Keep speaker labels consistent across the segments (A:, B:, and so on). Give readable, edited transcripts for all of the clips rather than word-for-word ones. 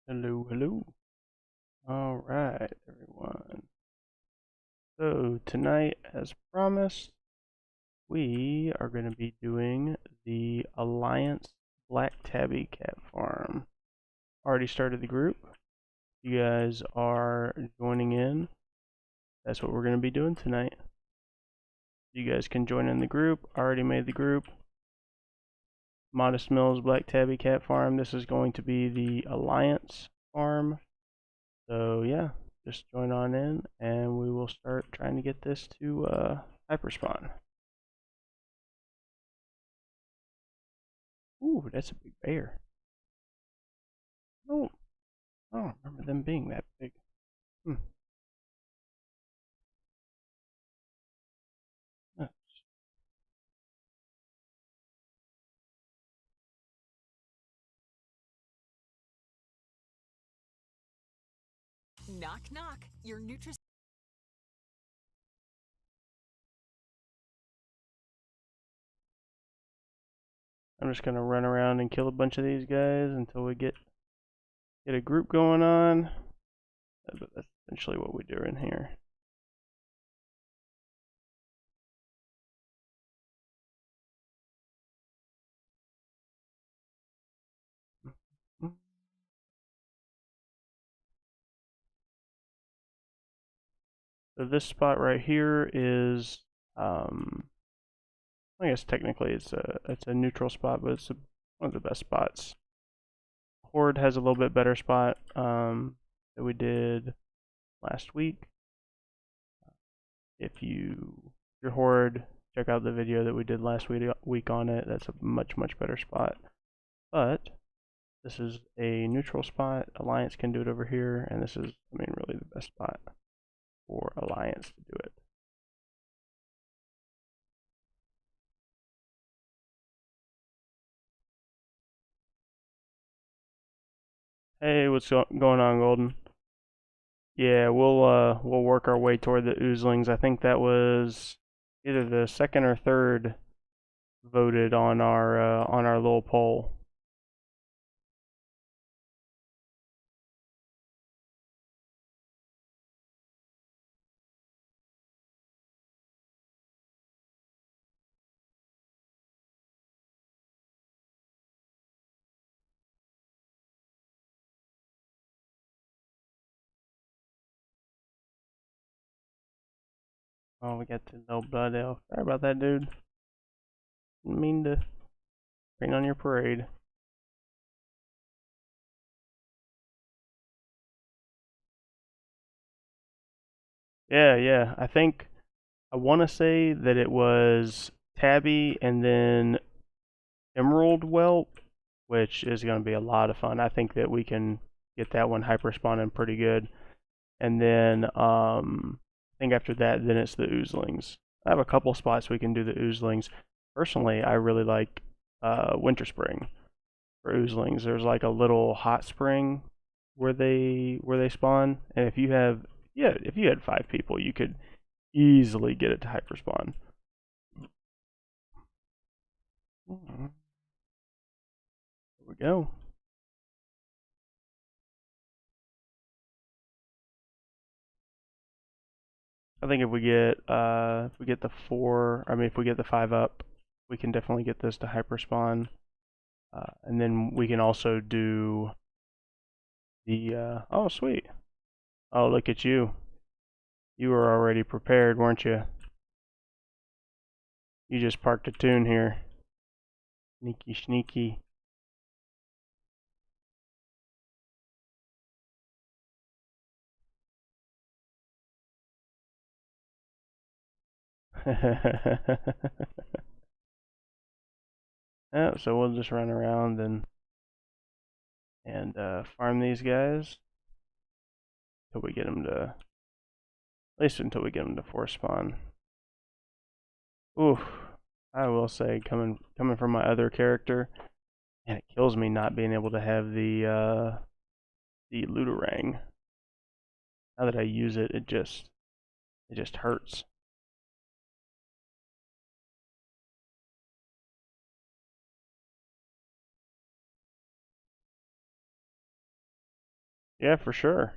A: Hello, hello. All right, everyone. So tonight, as promised, we are going to be doing the Alliance Black Tabby Cat Farm. Already started the group. You guys are joining in. That's what we're going to be doing tonight. You guys can join in the group. Already made the group. Modest Mills Black Tabby Cat Farm. This is going to be the Alliance farm. So yeah, just join on in and we will start trying to get this to hyperspawn. Ooh, that's a big bear. Oh, I don't remember them being that big. Hmm. Uh,
B: Knock, knock. Your Nutri.
A: I'm just gonna run around and kill a bunch of these guys until we get a group going on. But that's essentially what we do in here. So this spot right here is, I guess technically it's a neutral spot, but it's one of the best spots. Horde has a little bit better spot that we did last week. If your Horde, check out the video that we did last week on it. That's a much better spot. But this is a neutral spot. Alliance can do it over here, and this is, I mean, really the best spot for Alliance to do it. Hey, what's going on, Golden? Yeah, we'll work our way toward the Oozlings. I think that was either the second or third voted on our little poll. Oh, we got the no blood elf. Sorry about that, dude. Didn't mean to rain on your parade. Yeah. I want to say that it was Tabby and then Emerald Whelp, which is going to be a lot of fun. I think that we can get that one hyper spawning pretty good. And then I think after that, then it's the Oozlings. I have a couple spots we can do the Oozlings. Personally, I really like Winter Spring for Oozlings. There's like a little hot spring where they spawn, and if you had 5 people, you could easily get it to hyperspawn. There we go. I think if we get the 4, I mean if we get the 5 up, we can definitely get this to hyperspawn. And then we can also do the oh sweet. Oh, look at you. You were already prepared, weren't you? You just parked a tune here. Sneaky sneaky. Yeah, so we'll just run around and farm these guys until we get them to, at least until we get them to force spawn. Oof, I will say, coming from my other character, and it kills me not being able to have the Looterang. Now that I use it, it just hurts. Yeah, for sure.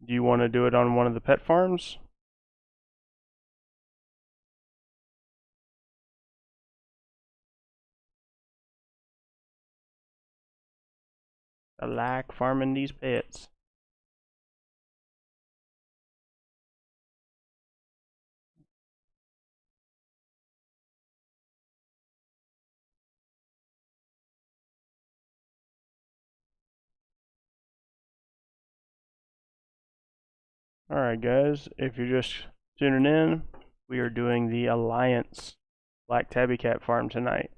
A: Do you want to do it on one of the pet farms? I like farming these pets. Alright guys, if you're just tuning in, we are doing the Alliance Black Tabby Cat farm tonight.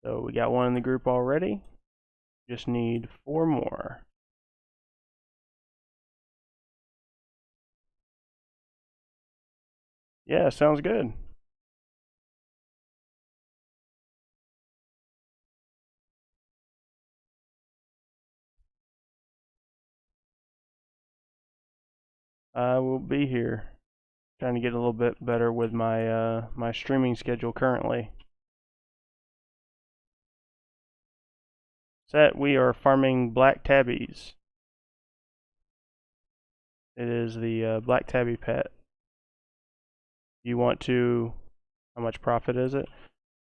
A: So we got one in the group already. Just need 4 more. Yeah, sounds good. I will be here. Trying to get a little bit better with my my streaming schedule currently. Set, we are farming black tabbies. It is the black tabby pet. You want to, how much profit is it?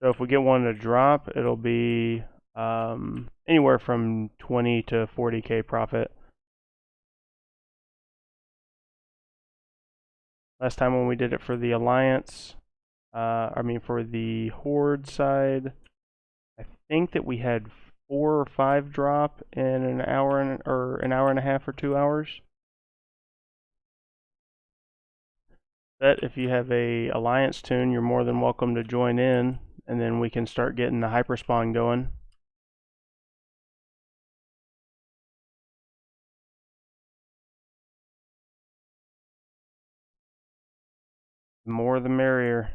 A: So if we get one to drop, it'll be anywhere from 20 to 40k profit. Last time when we did it for the Alliance, for the Horde side, I think that we had 4 or 5 drop in or an hour and a half or 2 hours. But if you have a Alliance toon, you're more than welcome to join in, and then we can start getting the hyperspawn going. The more the merrier.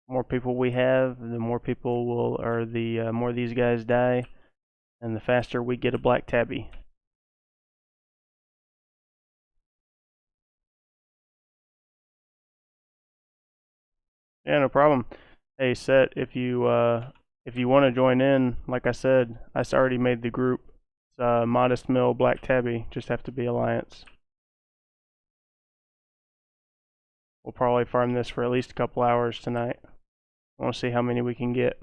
A: The more people we have, the more people will, or the more these guys die, and the faster we get a black tabby. Yeah, no problem. Hey, Set, if you want to join in, like I said, I already made the group. It's Modest Mill Black Tabby. Just have to be Alliance. We'll probably farm this for at least a couple hours tonight. I want to see how many we can get.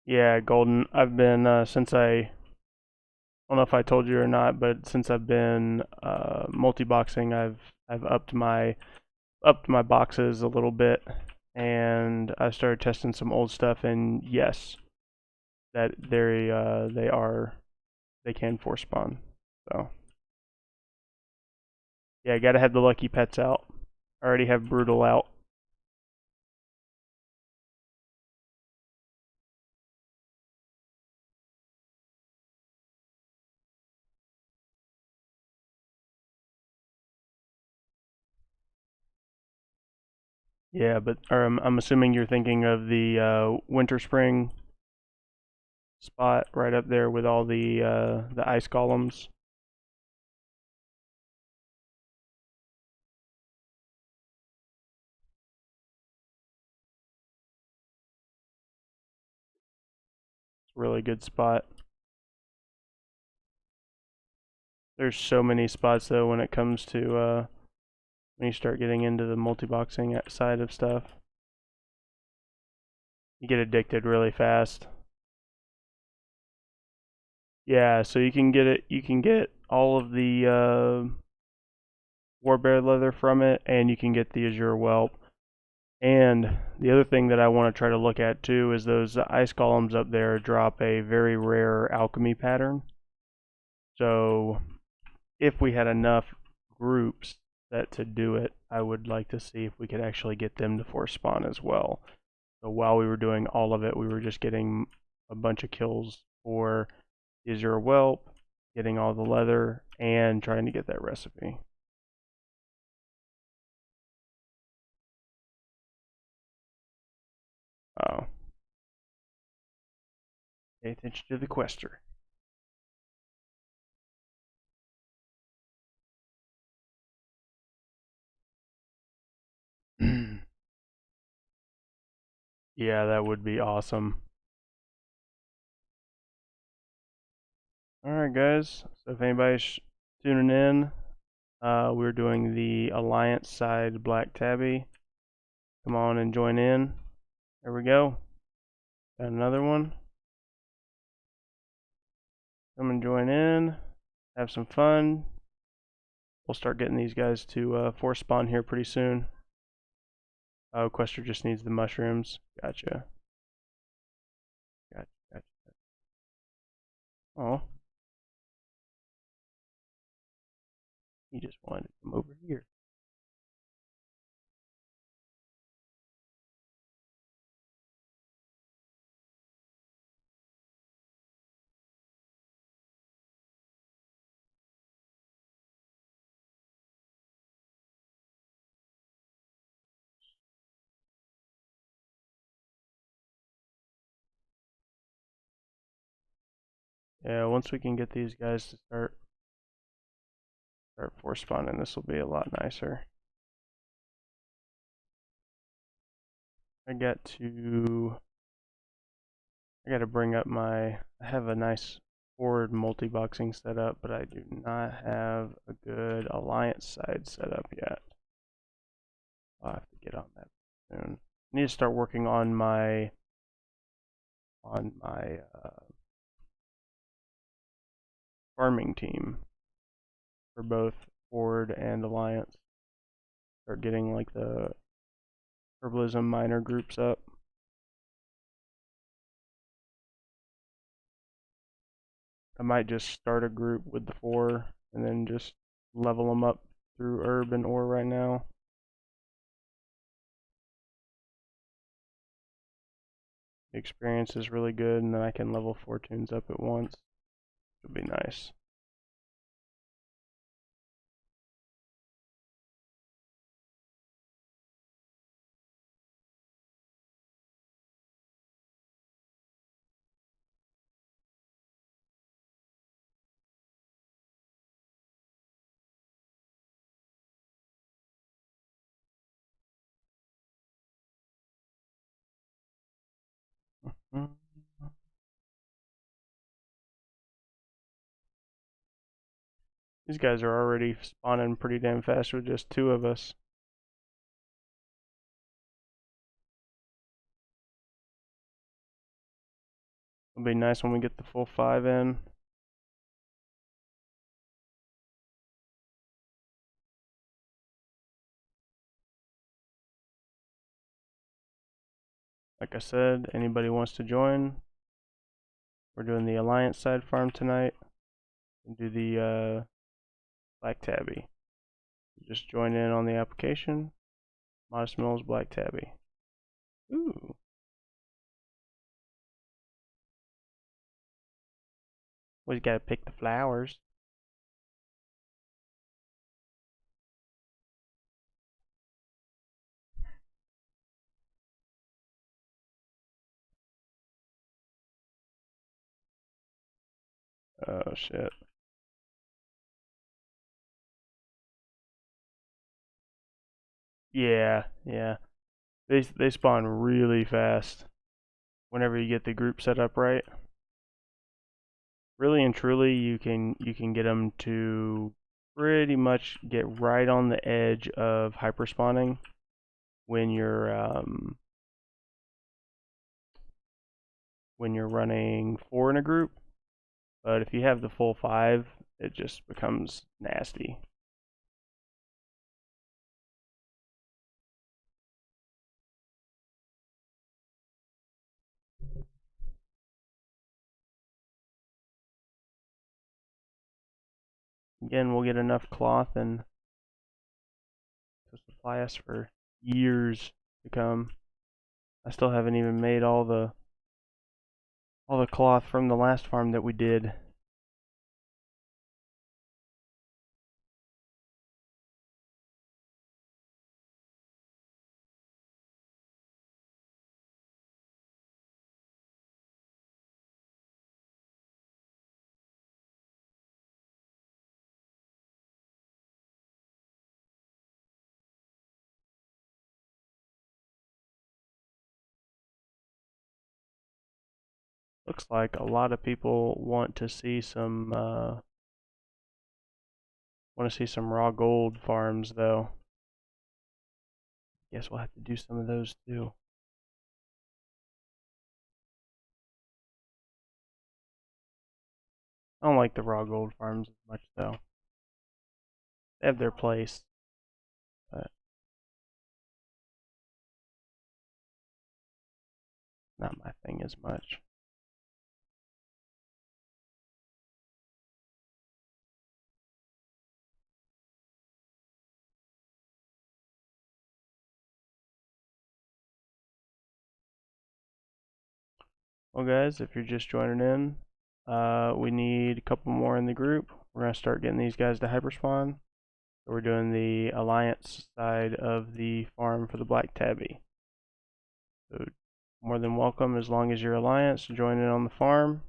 A: Yeah, Golden. I've been I don't know if I told you or not, but since I've been multi-boxing, I've upped my boxes a little bit, and I started testing some old stuff. And yes, that they can force spawn. So yeah, I gotta have the lucky pets out. I already have brutal out. Yeah, but I'm assuming you're thinking of the winter spring spot right up there with all the ice golems. It's a really good spot. There's so many spots though when it comes to when you start getting into the multi-boxing side of stuff. You get addicted really fast. Yeah, so you can get it. You can get all of the Warbear leather from it, and you can get the Azure Whelp. And the other thing that I want to try to look at too is those ice golems up there drop a very rare alchemy pattern. So if we had enough groups that to do it, I would like to see if we could actually get them to force spawn as well. So while we were doing all of it, we were just getting a bunch of kills for Azure Whelp, getting all the leather, and trying to get that recipe. Oh. Pay attention to the quester. Yeah, that would be awesome. Alright, guys. So if anybody's tuning in, we're doing the Alliance side Black Tabby. Come on and join in. There we go. Got another one. Come and join in. Have some fun. We'll start getting these guys to force spawn here pretty soon. Oh, Quester just needs the mushrooms. Gotcha. Gotcha. Oh. He just wanted to come over here. Yeah, once we can get these guys to start force spawning, this will be a lot nicer. I got to bring up my, I have a nice forward multi-boxing set up, but I do not have a good Alliance side set up yet. I'll have to get on that soon. I need to start working on my farming team for both Forward and Alliance. Start getting like the herbalism minor groups up. I might just start a group with the 4 and then just level them up through herb and ore right now. The experience is really good, and then I can level 4 tunes up at once. It'll be nice. These guys are already spawning pretty damn fast with just 2 of us. It'll be nice when we get the full 5 in. Like I said, anybody wants to join, we're doing the Alliance side farm tonight. And do the Black Tabby. Just join in on the application. Modest Mills Black Tabby. Ooh. We gotta pick the flowers. Oh shit. Yeah, yeah. They spawn really fast whenever you get the group set up right. Really and truly, you can get them to pretty much get right on the edge of hyperspawning when you're running 4 in a group. But if you have the full 5, it just becomes nasty. Again, we'll get enough cloth and to supply us for years to come. I still haven't even made all the cloth from the last farm that we did. Looks like a lot of people want to see some raw gold farms though. Guess we'll have to do some of those too. I don't like the raw gold farms as much though. They have their place, but not my thing as much. Well guys, if you're just joining in, we need a couple more in the group. We're going to start getting these guys to hyperspawn. So we're doing the alliance side of the farm for the black tabby. So more than welcome, as long as you're alliance, join in on the farm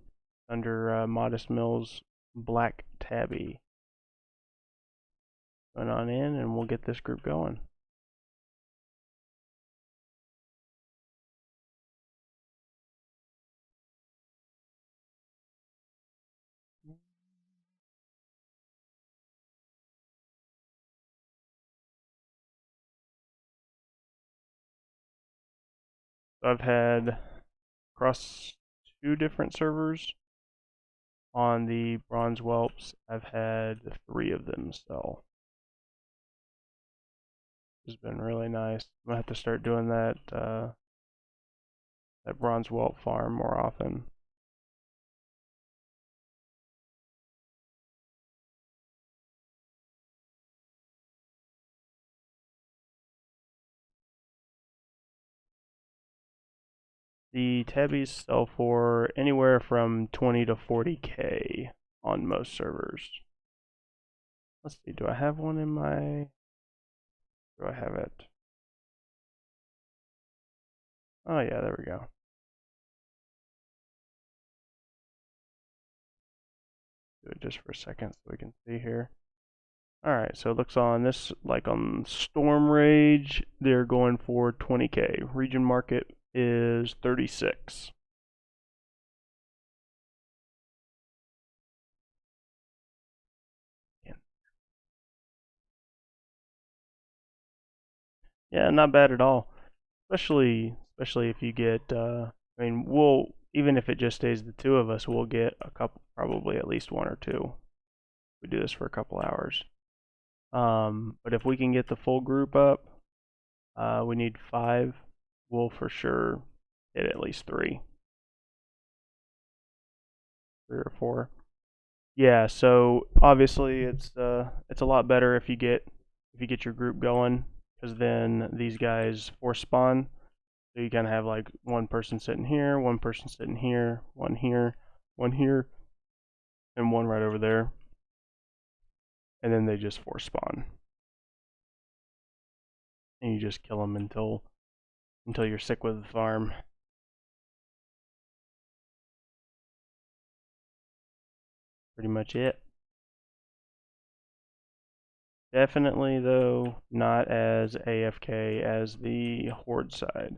A: under Modest Mills Black Tabby. Join on in and we'll get this group going. I've had across 2 different servers on the bronze whelps. I've had 3 of them sell. It's been really nice. I'm gonna have to start doing that that bronze whelp farm more often. The tabbies sell for anywhere from 20 to 40k on most servers. Let's see, do I have one in my... Do I have it? Oh yeah, there we go. Do it just for a second so we can see here. Alright, so it looks on this, like on Storm Rage, they're going for 20k. Region market is 36. Yeah, not bad at all. Especially if you get I mean, we'll, even if it just stays the 2 of us, we'll get a couple, probably at least 1 or 2. We do this for a couple hours. But if we can get the full group up, we need 5. We'll for sure hit at least 3. 3 or 4. Yeah, so obviously it's a lot better if you get your group going, because then these guys force spawn. So you kind of have like one person sitting here, one person sitting here, one here, and one right over there. And then they just force spawn. And you just kill them until you're sick with the farm. Pretty much it. Definitely, though, not as AFK as the Horde side.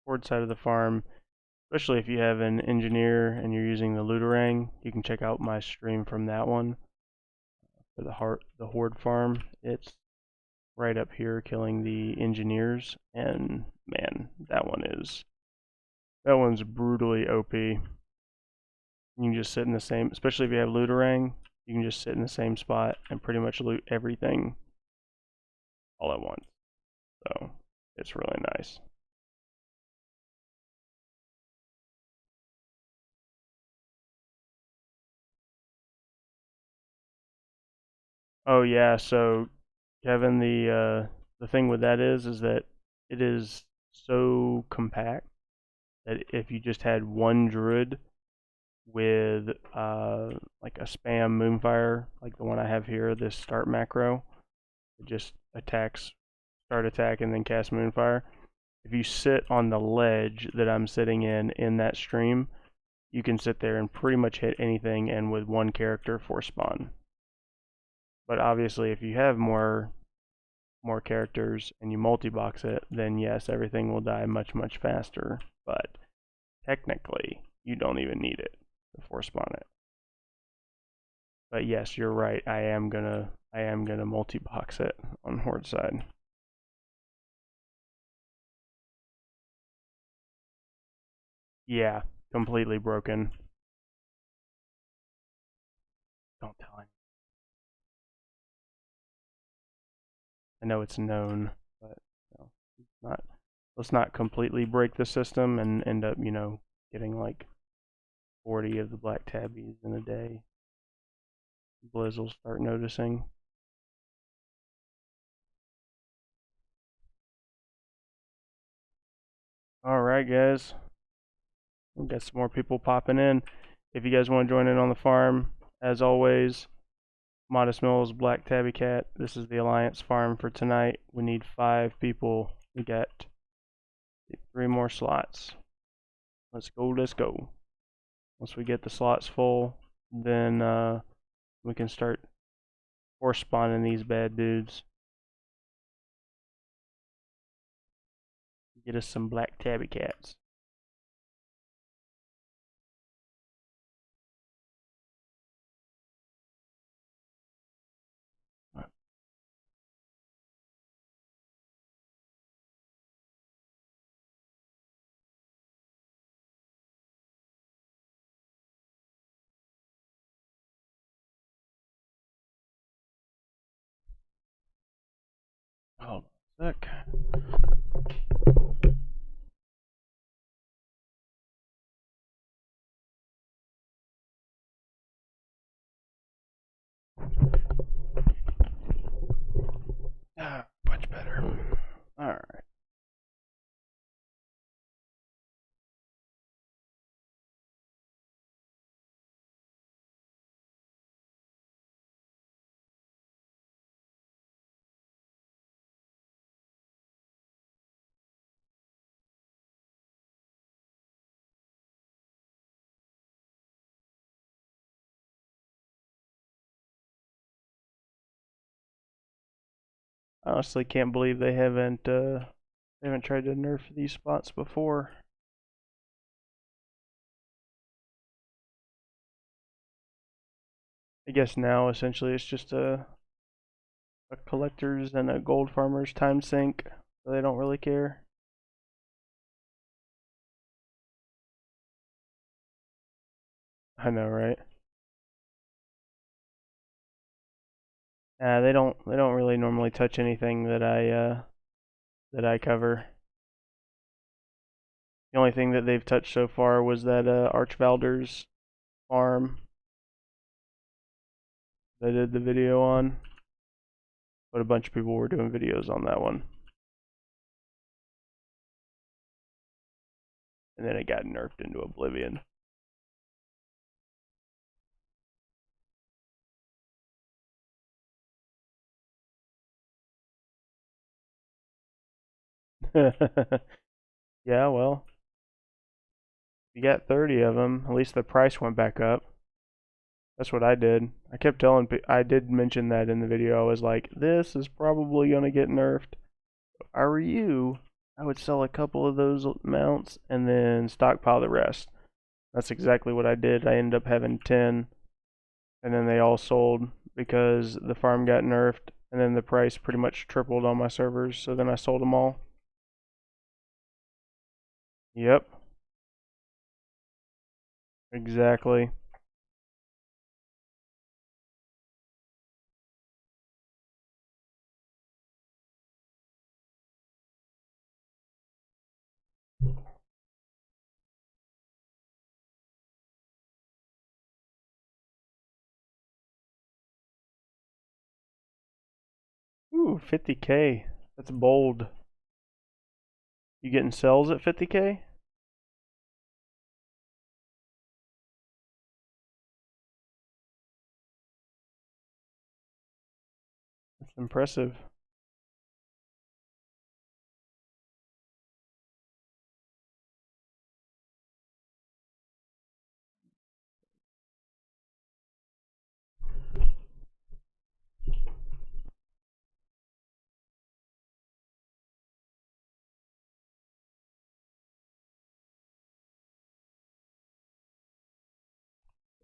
A: Horde side of the farm, especially if you have an engineer and you're using the Looterang, you can check out my stream from that one. For the Horde farm, it's right up here killing the engineers, and man, that one's brutally OP. You can just sit in the same, especially if you have Looterang, you can just sit in the same spot and pretty much loot everything all at once. So it's really nice. Oh yeah, so Kevin, the thing with that is that it is so compact that if you just had one druid with like a spam moonfire, like the one I have here, this start macro, it just attacks, start attack, and then cast moonfire. If you sit on the ledge that I'm sitting in that stream, you can sit there and pretty much hit anything, and with one character force spawn. But obviously, if you have more more characters and you multi-box it, then yes, everything will die much, much faster. But technically, you don't even need it to force spawn it. But yes, you're right. I am gonna multi-box it on Horde side. Yeah, completely broken. Don't tell him. I know it's known, but not. Let's not completely break the system and end up, getting like 40 of the black tabbies in a day. Blizz will start noticing. Alright, guys. We've got some more people popping in. If you guys want to join in on the farm, as always, Modest Mills, Black Tabby Cat. This is the Alliance farm for tonight. We need 5 people. We got 3 more slots. Let's go, let's go. Once we get the slots full, then we can start force spawning these bad dudes. Get us some Black Tabby Cats. Hold on a sec. Much better. Alright. I honestly can't believe they haven't tried to nerf these spots before. I guess now essentially it's just a collector's and a gold farmer's time sink, so they don't really care. I know, right? They don't really normally touch anything that I cover. The only thing that they've touched so far was that Archvalder's farm they did the video on, but a bunch of people were doing videos on that one, and then it got nerfed into oblivion. Yeah, well, you got 30 of them. At least the price went back up. That's what I did. I kept telling I did mention that in the video. I was like, this is probably going to get nerfed. If I were you, I would sell a couple of those mounts and then stockpile the rest. That's exactly what I did. I ended up having 10, and then they all sold because the farm got nerfed, and then the price pretty much tripled on my servers, so then I sold them all. Yep. Exactly. Ooh, 50K. That's bold. You getting sells at 50K? That's impressive.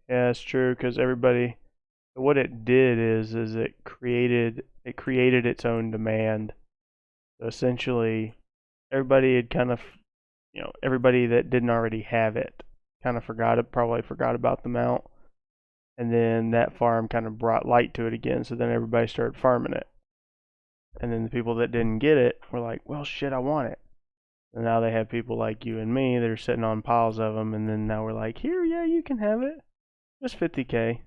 A: Yeah, it's true because everybody. What it did is it created its own demand. So essentially, everybody had kind of, everybody that didn't already have it kind of probably forgot about the mount, and then that farm kind of brought light to it again. So then everybody started farming it, and then the people that didn't get it were like, "Well, shit, I want it." And now they have people like you and me that are sitting on piles of them, and then now we're like, "Here, yeah, you can have it. Just 50K."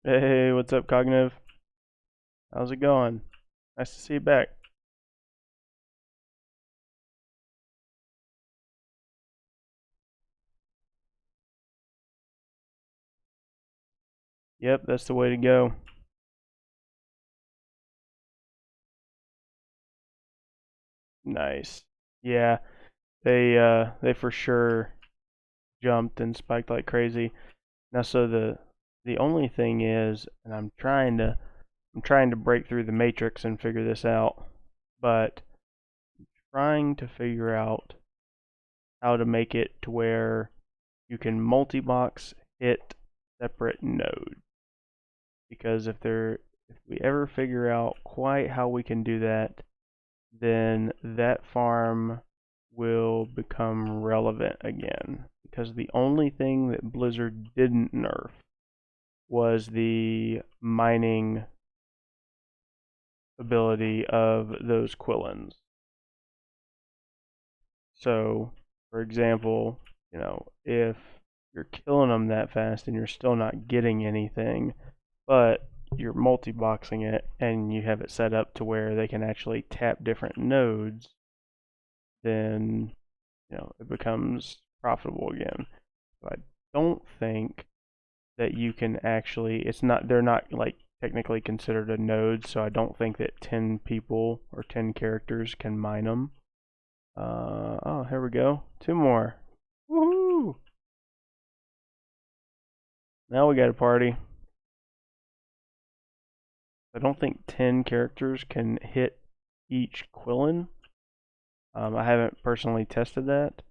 A: Hey, what's up, Cognitive? How's it going? Nice to see you back. Yep, that's the way to go. Nice. Yeah, they for sure jumped and spiked like crazy. Now, so the only thing is, and I'm trying to break through the matrix and figure this out, but trying to figure out how to make it to where you can multi-box hit separate nodes. Because if we ever figure out quite how we can do that, then that farm will become relevant again. Because the only thing that Blizzard didn't nerf was the mining ability of those Quillins. So, for example, if you're killing them that fast and you're still not getting anything, but you're multi-boxing it and you have it set up to where they can actually tap different nodes, then it becomes profitable again. So I don't think that you can actually. It's not. They're not like technically considered a node, so I don't think that 10 people or 10 characters can mine them. Oh, here we go. Two more. Woohoo! Now we got a party. I don't think 10 characters can hit each Quillin. I haven't personally tested that,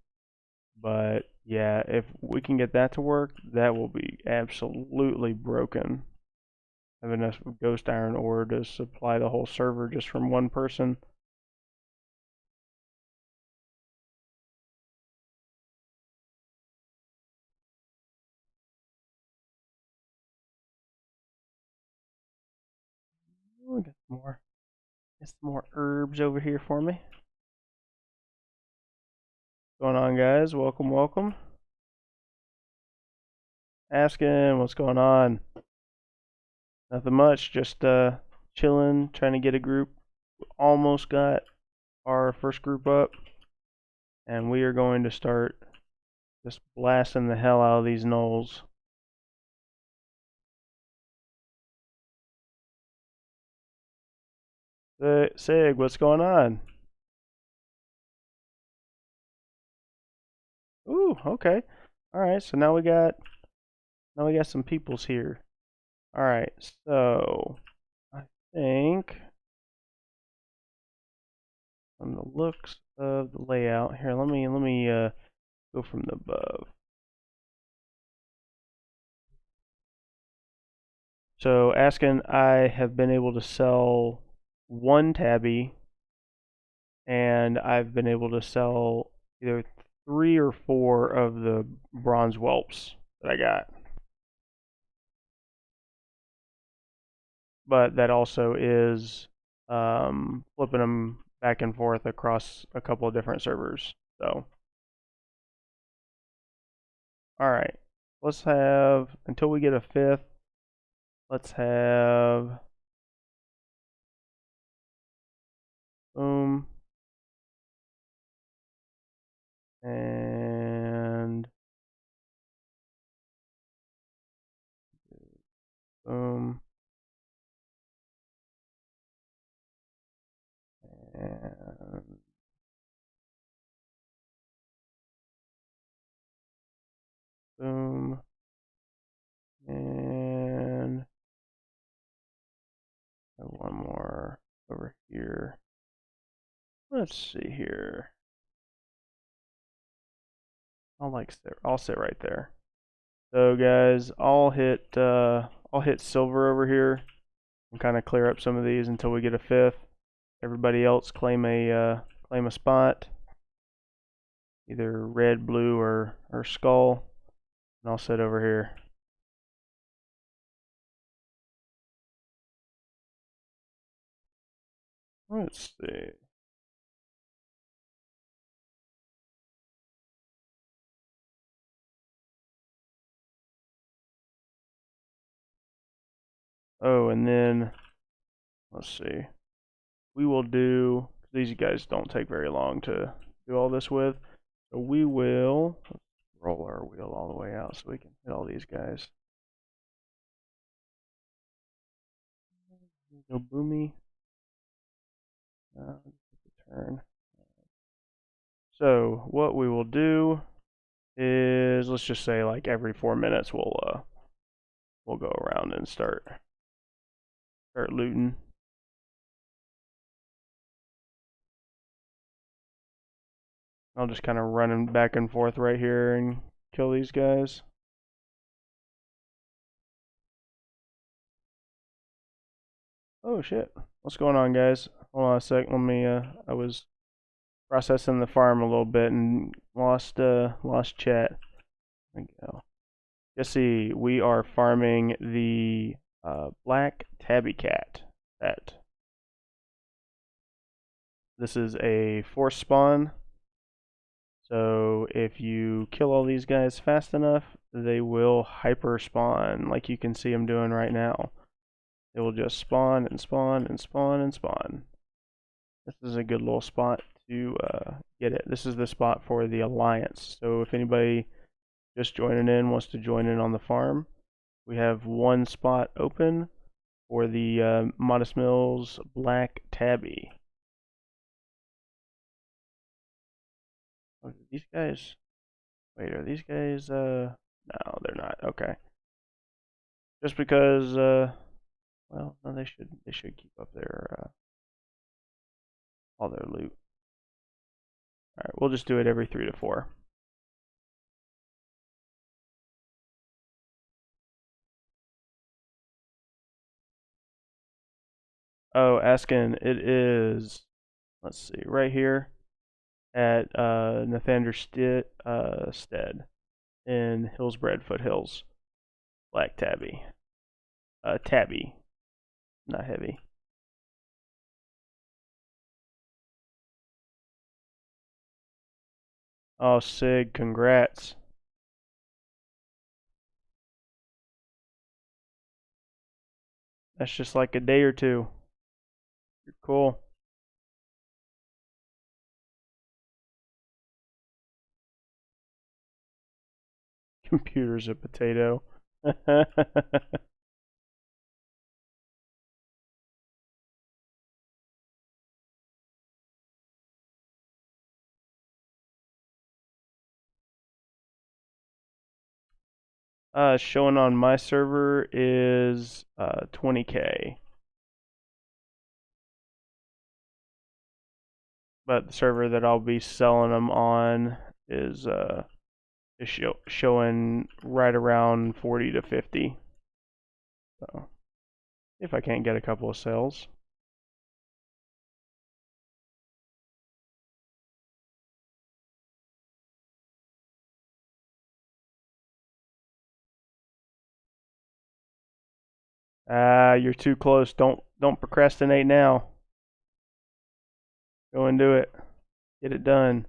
A: but yeah, if we can get that to work, that will be absolutely broken. Have enough ghost iron ore to supply the whole server just from one person. Ooh, get some more herbs over here for me. What's going on, guys? Welcome, welcome. Asking what's going on. Nothing much, just chilling, trying to get a group. Almost got our first group up, and we are going to start just blasting the hell out of these gnolls. Sig, what's going on? Ooh, okay. All right, so now we got some peoples here. All right, so I think from the looks of the layout here, let me go from the above. So asking, I have been able to sell one tabby, and I've been able to sell either 3 or 4 of the bronze whelps that I got. But that also is flipping them back and forth across a couple of different servers. So, all right, let's have until we get a fifth. Let's have boom and boom and boom here. Let's see here. I'll sit right there. So guys, I'll hit silver over here and kind of clear up some of these until we get a fifth. Everybody else claim a spot, either red, blue, or skull, and I'll sit over here. Let's see. Oh, and then let's see. We will do, these guys don't take very long to do all this with. So we will roll our wheel all the way out so we can hit all these guys. Go Boomy. Turn. So what we will do is, let's just say like every 4 minutes we'll go around and start looting. I'll just kind of run back and forth right here and kill these guys. Oh shit. What's going on, guys? Hold on a sec. Let me I was processing the farm a little bit and lost chat. There we go. Jesse, we are farming the black tabby cat. This is a force spawn. So if you kill all these guys fast enough, they will hyper spawn like you can see them doing right now. It will just spawn and spawn and spawn and spawn. This is a good little spot to get it. This is the spot for the alliance. So if anybody just joining in wants to join in on the farm, we have one spot open for the Modest Mills Black Tabby. Oh, these guys, wait, are these guys, no, they're not, okay. Just because, well, no, they should keep up their, all their loot. Alright, we'll just do it every 3 to 4. Oh, Askin, it is, let's see, right here at Nathander Stead in Hillsbred Foothills. Black Tabby. Tabby, not heavy. Oh, Sig, congrats. That's just like a day or two. You're cool. Computer's a potato. Showing on my server is 20K. But the server that I'll be selling them on is showing right around 40 to 50. So if I can't get a couple of sales. You're too close. Don't procrastinate now. Go and do it. Get it done.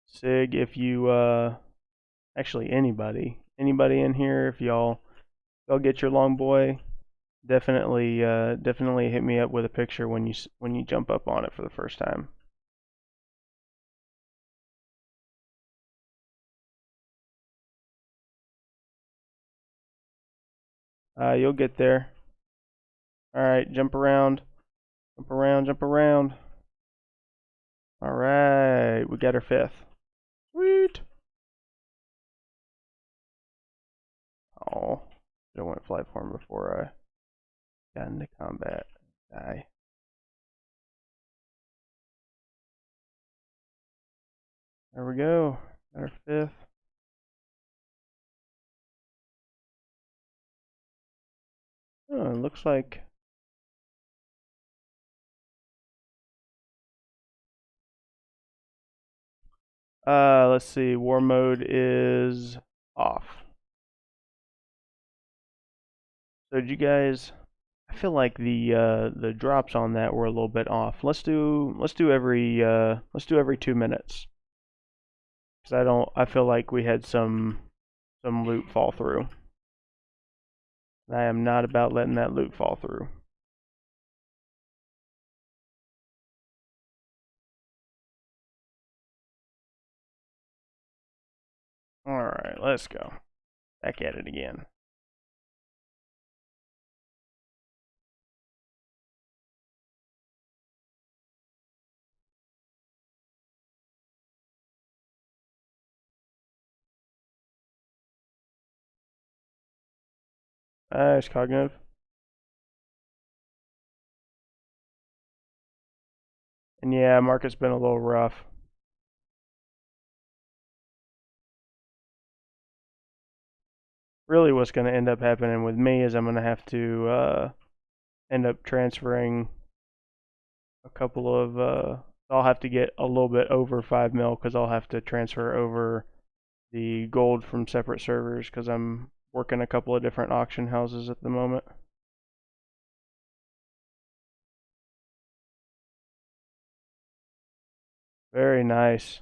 A: Sig, if you actually anybody in here, if y'all get your long boy, definitely hit me up with a picture when you jump up on it for the first time. You'll get there. All right, jump around. Jump around, jump around. All right, we got our fifth. Sweet. all. Should have went flight form before I got into combat. Die. There we go. Our 5th. Oh, it looks like let's see, war mode is off. So did you guys, I feel like the drops on that were a little bit off. Let's do every 2 minutes. Cuz I feel like we had some loot fall through. I am not about letting that loot fall through. Alright, let's go. Back at it again. Nice, Cognitive. And yeah, market's been a little rough. Really what's going to end up happening with me is I'm going to have to end up transferring a couple of I'll have to get a little bit over 5 mil because I'll have to transfer over the gold from separate servers because I'm working a couple of different auction houses at the moment. Very nice.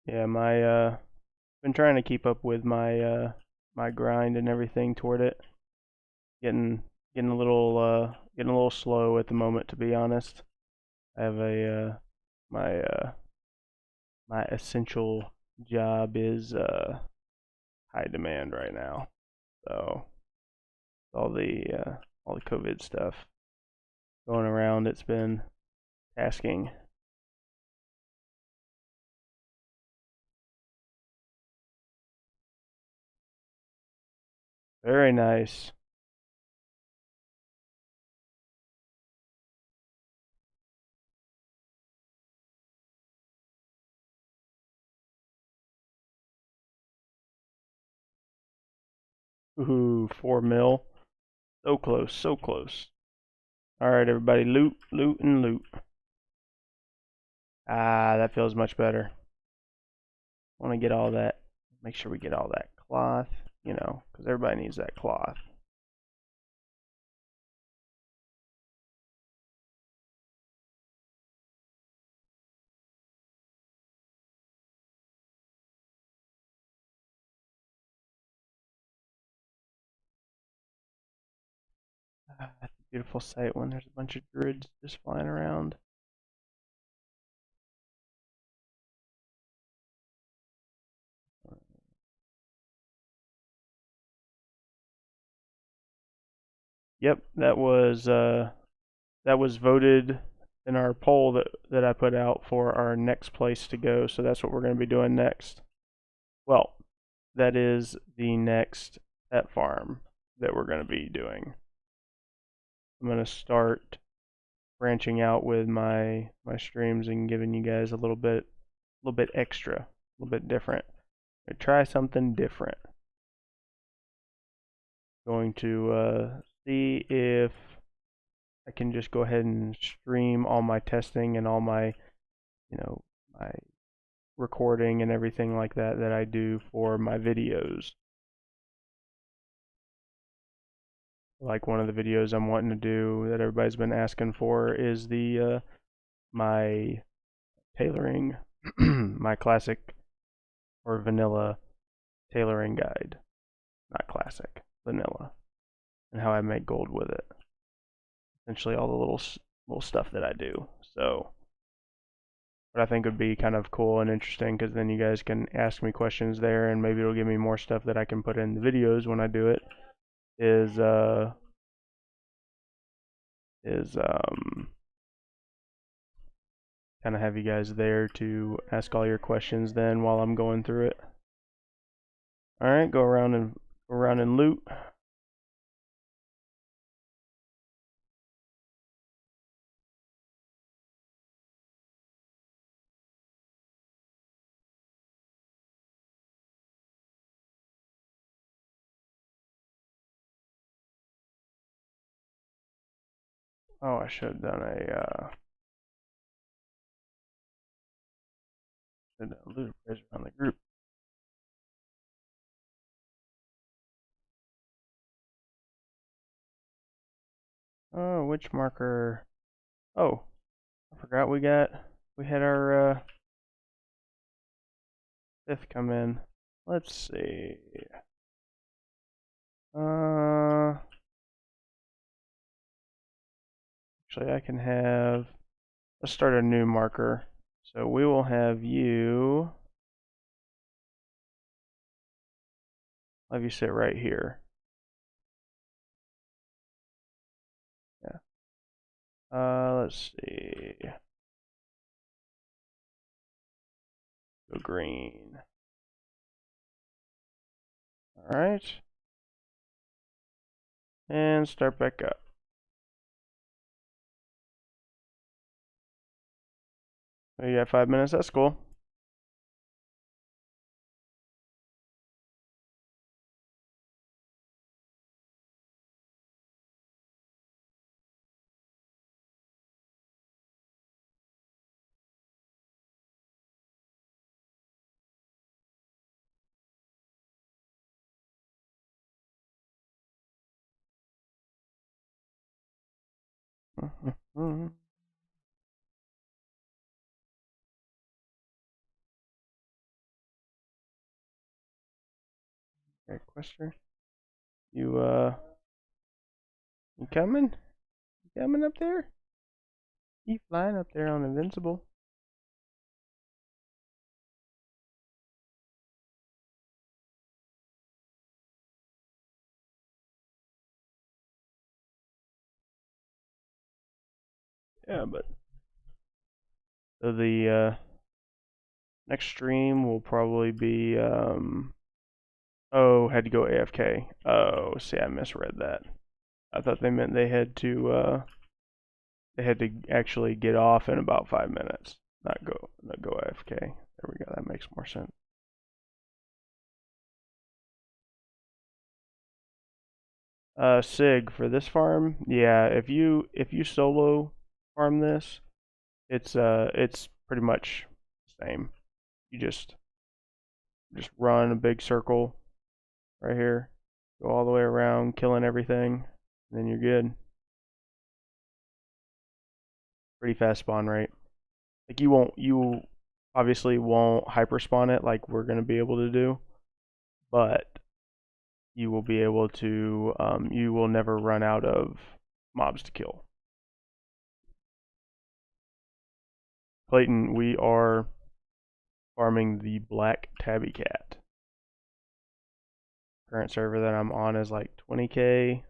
A: Yeah, my been trying to keep up with my my grind and everything toward it. Getting getting a little slow at the moment, to be honest. I have a my my essential job is high demand right now. So all the COVID stuff going around, it's been tasking. Very nice. Ooh, 4 mil. So close, so close. Alright, everybody, loot, loot, and loot. Ah, that feels much better. Want to get all that, make sure we get all that cloth, you know, because everybody needs that cloth. Ah, that's a beautiful sight when there's a bunch of druids just flying around. Yep, that was voted in our poll that I put out for our next place to go. So that's what we're going to be doing next. Well, that is the next pet farm that we're going to be doing. I'm going to start branching out with my streams and giving you guys a little bit extra, a little bit different. Try something different. Going to see if I can just go ahead and stream all my testing and all my, you know, my recording and everything like that that I do for my videos. Like one of the videos I'm wanting to do that everybody's been asking for is the my tailoring, my classic or vanilla tailoring guide, not classic, vanilla, and how I make gold with it. Essentially, all the little stuff that I do. So what I think would be kind of cool and interesting, because then you guys can ask me questions there, and maybe it'll give me more stuff that I can put in the videos when I do it. Is kind of have you guys there to ask all your questions then while I'm going through it. All right, go around and loot. Oh, I should have done a loot appraiser on the group. Oh, which marker? Oh, I forgot we had our fifth come in. Let's see. Actually, I can have. Let's start a new marker. So we will have you. I'll have you sit right here. Yeah. Let's see. Go green. All right. And start back up. So you got 5 minutes. That's cool. Okay, Quester. You coming? You coming up there? You flying up there on Invincible? Yeah, but so the next stream will probably be oh, had to go AFK. Oh, see, I misread that. I thought they meant they had to actually get off in about 5 minutes, not go AFK. There we go. That makes more sense. Sig for this farm, yeah. If you solo farm this, it's pretty much the same. You just run a big circle right here, go all the way around, killing everything, and then you're good. Pretty fast spawn rate. Like you obviously won't hyper spawn it like we're gonna be able to do, but you will be able to. You will never run out of mobs to kill. Clayton, we are farming the black tabby cat. Current server that I'm on is like 20k,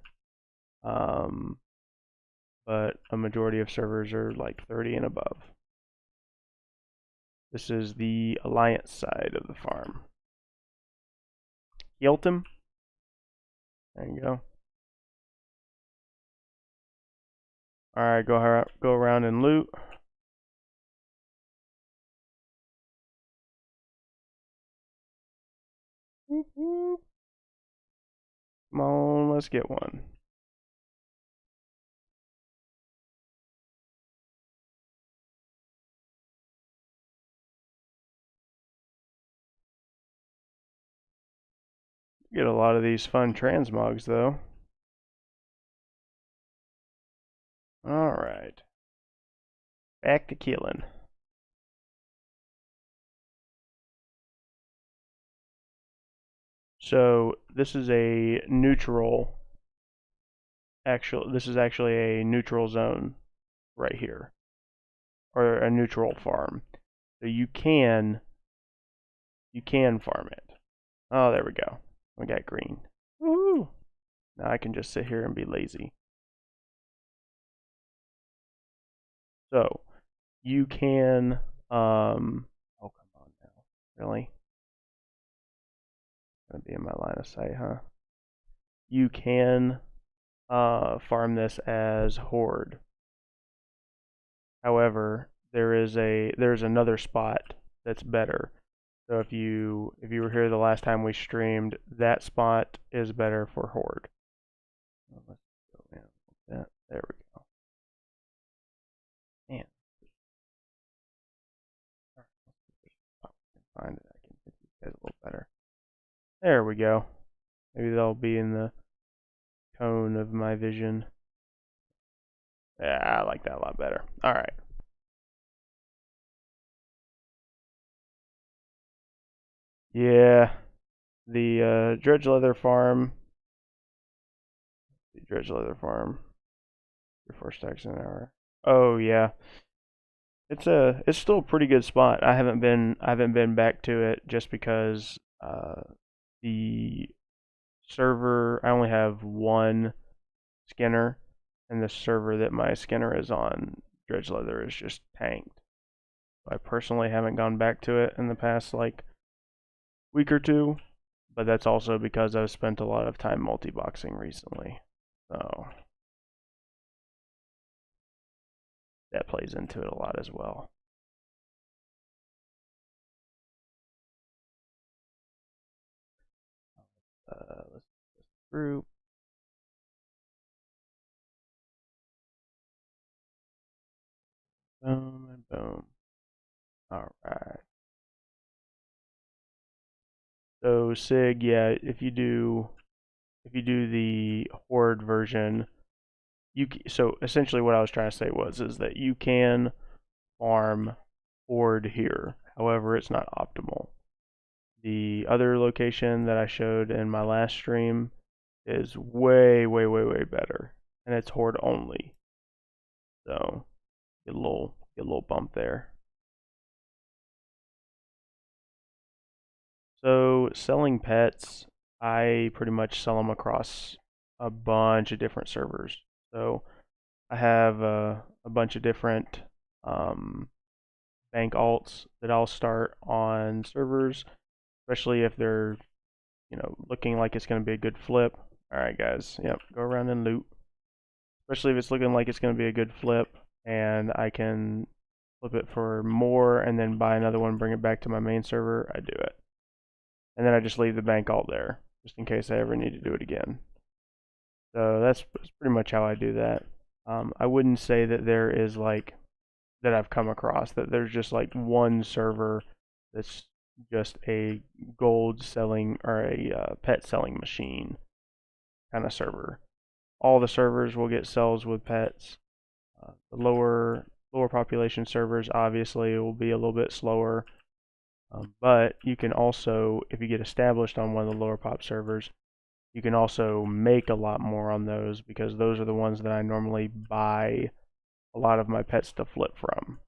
A: but a majority of servers are like 30 and above. This is the Alliance side of the farm. Killed him. There you go. Alright, go around and loot. Whoop, whoop. Come on, let's get one. Get a lot of these fun transmogs though. Alright. Back to killing. So this is a neutral. This is actually a neutral zone right here, or a neutral farm. So you can farm it. Oh, there we go. We got green. Woo! Now I can just sit here and be lazy. So you can oh, come on now. Really? Gonna be in my line of sight, huh? You can farm this as horde. However, there's another spot that's better. So if you were here the last time we streamed, that spot is better for horde. Let's go in with that. There we go. Man, find it. I can hit these guys a little better. There we go. Maybe they'll be in the cone of my vision. Yeah, I like that a lot better. All right. Yeah, the dredge leather farm. The dredge leather farm. 4 stacks an hour. Oh yeah, it's still a pretty good spot. I haven't been back to it just because the server, I only have one Skinner, and the server that my Skinner is on, Dredge Leather, is just tanked. I personally haven't gone back to it in the past like week or two, but that's also because I've spent a lot of time multi-boxing recently. So that plays into it a lot as well. Let's group. Boom and boom. All right. So Sig, yeah, if you do the horde version, so essentially what I was trying to say is that you can farm horde here. However, it's not optimal. The other location that I showed in my last stream is way, way, way, way better, and it's horde only. So get a little bump there. So selling pets, I pretty much sell them across a bunch of different servers. So I have a bunch of different bank alts that I'll start on servers, especially if they're looking like it's going to be a good flip. All right, guys. Yep, go around and loot. Especially if it's looking like it's going to be a good flip, and I can flip it for more and then buy another one, bring it back to my main server. I do it, and then I just leave the bank alt there just in case I ever need to do it again. So that's pretty much how I do that. I wouldn't say that there is like that I've come across that there's just like one server that's just a gold selling or a pet selling machine kind of server. All the servers will get cells with pets. The lower population servers obviously will be a little bit slower, but you can also, if you get established on one of the lower pop servers, you can also make a lot more on those because those are the ones that I normally buy a lot of my pets to flip from.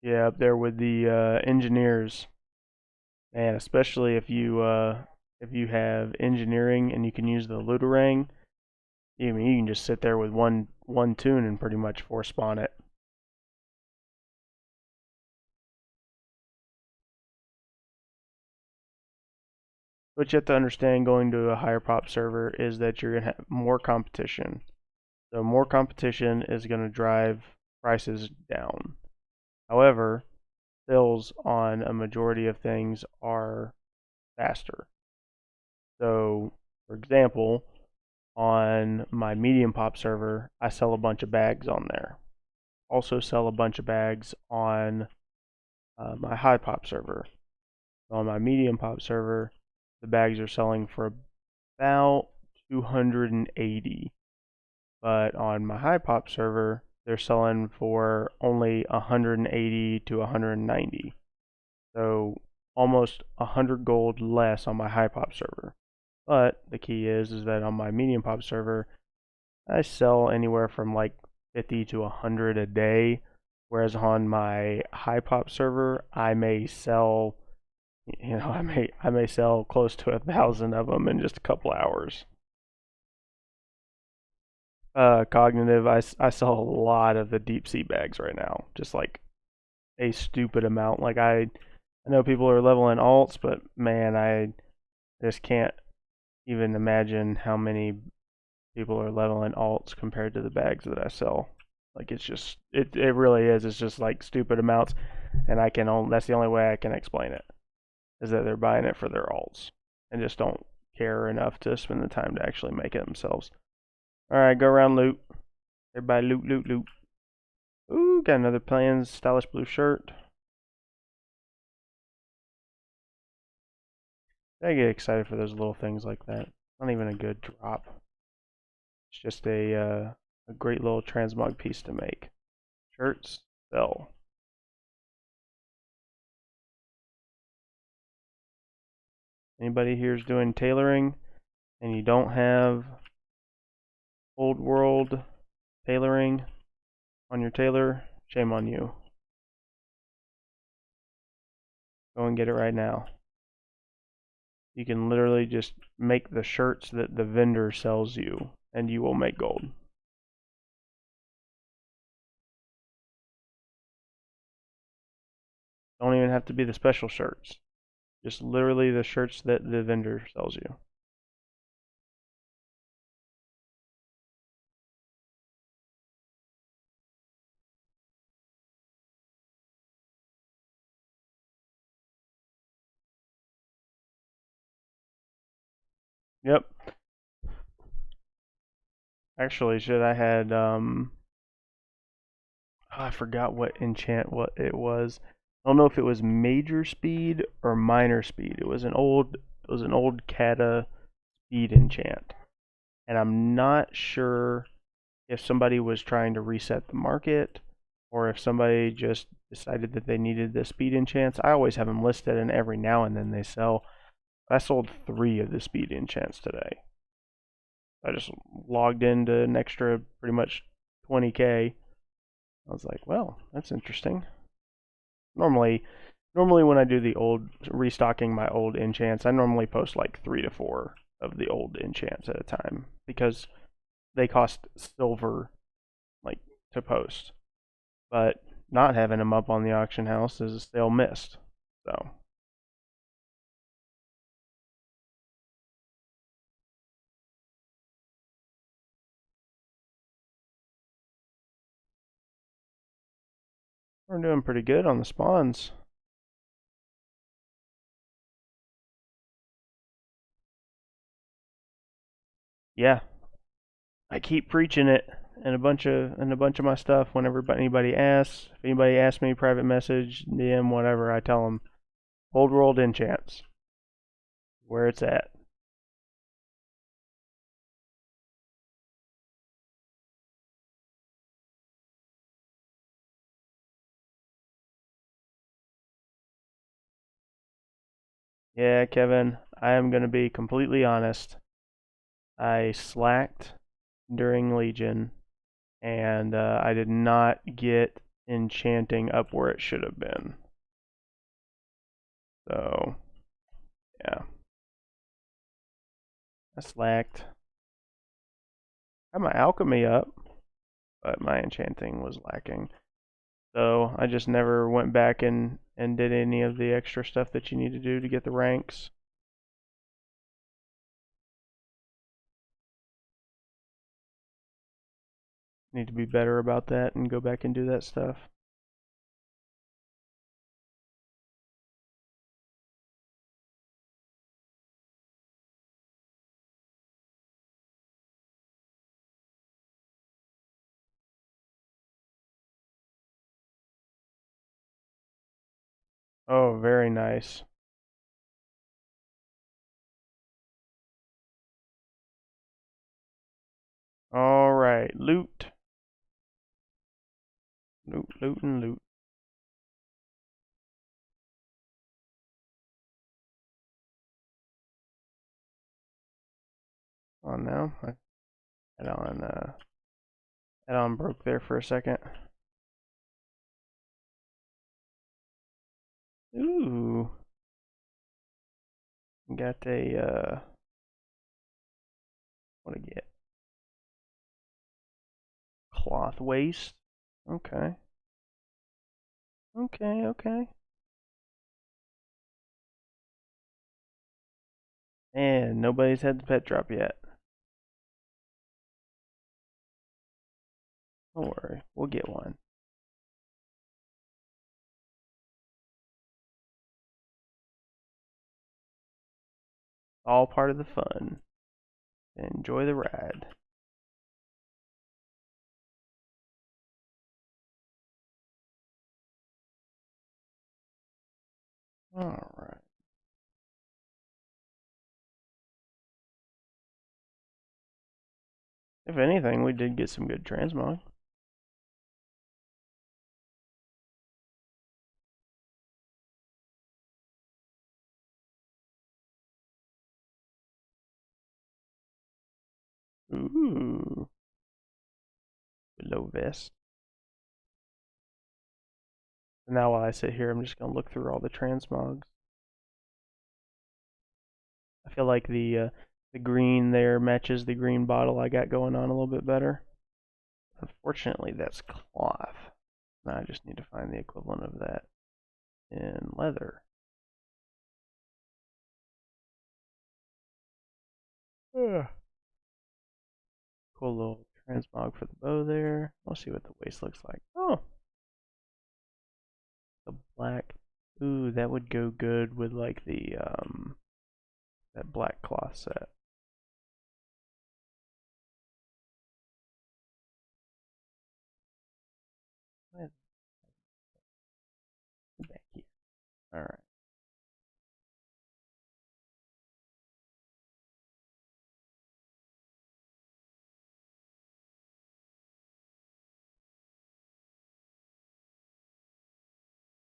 A: Yeah, up there with the engineers, and especially if you have engineering and you can use the Looterang, you can just sit there with one tune and pretty much force spawn it. What you have to understand going to a higher pop server is that you're gonna have more competition. So more competition is gonna drive prices down. However, fills on a majority of things are faster. So, for example, on my medium pop server, I sell a bunch of bags on there. Also sell a bunch of bags on my high pop server. So on my medium pop server, the bags are selling for about 280. But on my high pop server, they're selling for only 180 to 190. So almost 100 gold less on my high pop server. But the key is that on my medium pop server, I sell anywhere from like 50 to 100 a day, whereas on my high pop server, I may sell, I may sell close to 1,000 of them in just a couple hours. Cognitive, I sell a lot of the deep sea bags right now, just like a stupid amount. Like I know people are leveling alts, but man, I just can't even imagine how many people are leveling alts compared to the bags that I sell. Like it's just it really is. It's just like stupid amounts, and that's the only way I can explain it is that they're buying it for their alts and just don't care enough to spend the time to actually make it themselves. All right, go around loot. Everybody loot, loot, loot. Ooh, got another plain stylish blue shirt. I get excited for those little things like that. Not even a good drop. It's just a great little transmog piece to make. Shirts sell. Anybody here is doing tailoring and you don't have old world tailoring on your tailor, shame on you. Go and get it right now. You can literally just make the shirts that the vendor sells you and you will make gold. Don't even have to be the special shirts. Just literally the shirts that the vendor sells you. Yep. Actually, shit, I had I forgot what enchant what it was. I don't know if it was major speed or minor speed. It was an old kata speed enchant. And I'm not sure if somebody was trying to reset the market or if somebody just decided that they needed the speed enchants. I always have them listed and every now and then they sell. I sold 3 of the speed enchants today. I just logged into an extra pretty much 20k. I was like, well, that's interesting. Normally, normally when I do the old restocking my old enchants, I normally post like 3 to 4 of the old enchants at a time because they cost silver like to post. But not having them up on the auction house is a sale missed. So we're doing pretty good on the spawns. Yeah, I keep preaching it in a bunch of my stuff. Whenever anybody asks, if anybody asks me private message, DM, whatever, I tell them old world enchants where it's at. Yeah, Kevin, I am going to be completely honest. I slacked during Legion, and I did not get enchanting up where it should have been. So, yeah, I slacked. I had my alchemy up, but my enchanting was lacking. So I just never went back and did any of the extra stuff that you need to do to get the ranks. Need to be better about that and go back and do that stuff. Oh, very nice. All right, loot. Loot, loot, and loot. On now. I had on broke there for a second. Ooh. Got a what to get? Cloth waste. Okay. Okay, okay. And nobody's had the pet drop yet. Don't worry, we'll get one. All part of the fun. Enjoy the ride. Alright. If anything, we did get some good transmog. Ooh. Low vest. Now while I sit here, I'm just going to look through all the transmogs. I feel like the green there matches the green bottle I got going on a little bit better. Unfortunately, that's cloth. Now I just need to find the equivalent of that in leather. Ugh. Cool little transmog for the bow there. Let's see what the waist looks like. Oh, the black. Ooh, that would go good with like the that black cloth set. Back here. All right.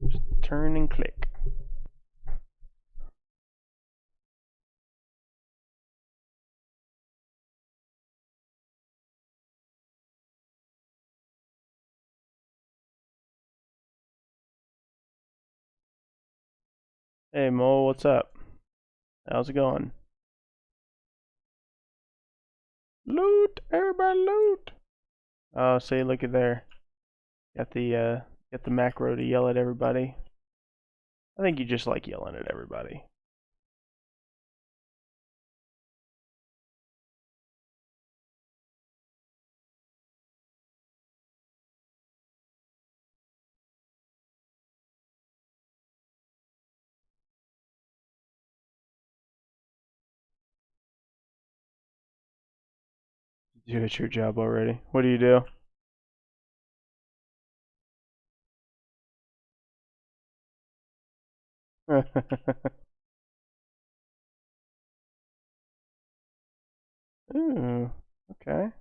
A: Just turn and click. Hey Mo, what's up? How's it going? Loot, everybody loot. Oh, see, look at there. Got the macro to yell at everybody. I think you just like yelling at everybody. You did your job already. What do you do? Ooh, okay.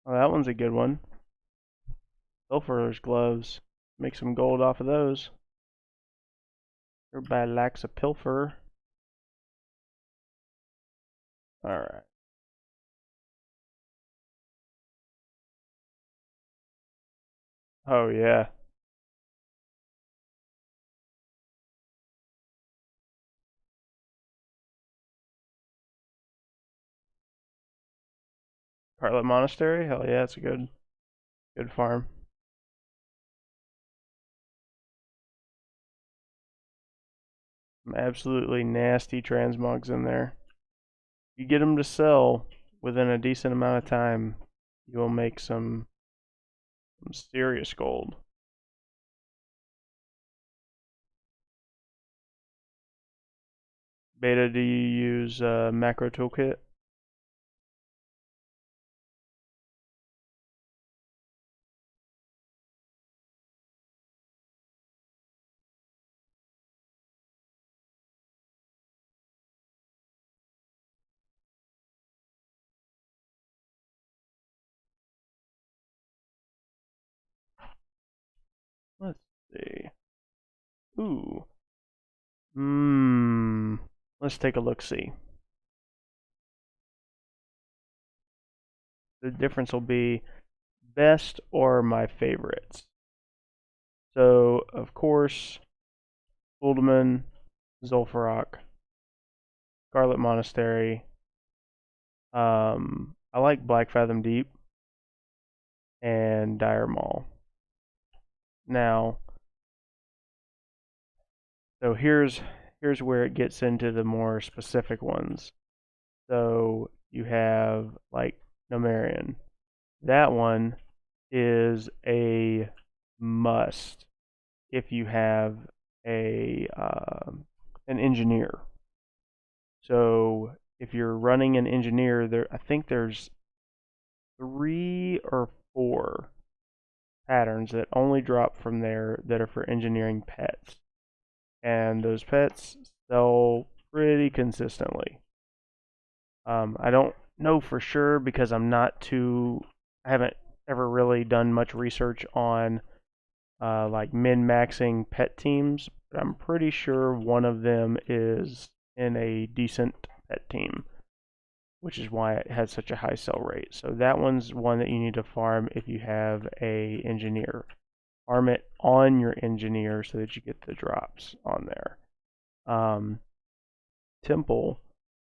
A: Well, that one's a good one. Pilferer's gloves. Make some gold off of those. Everybody likes a pilferer. Alright. Oh, yeah. Cartlet Monastery? Hell yeah, it's a good farm. Some absolutely nasty transmogs in there. You get them to sell within a decent amount of time, you will make some serious gold. Beta, do you use Macro Toolkit? see. Ooh. Hmm. Let's take a look see. The difference will be best or my favorites. So, of course, Uldaman, Zul'Farrak, Scarlet Monastery. I like Black Fathom Deep and Dire Maul. Now, so here's where it gets into the more specific ones. So you have like Numerian. That one is a must if you have a an engineer. So if you're running an engineer, I think there's 3 or 4 patterns that only drop from there that are for engineering pets, and those pets sell pretty consistently. I don't know for sure because I haven't ever really done much research on like min-maxing pet teams, but I'm pretty sure one of them is in a decent pet team, which is why it has such a high sell rate. So that one's one that you need to farm if you have a engineer. Farm it on your engineer so that you get the drops on there. Temple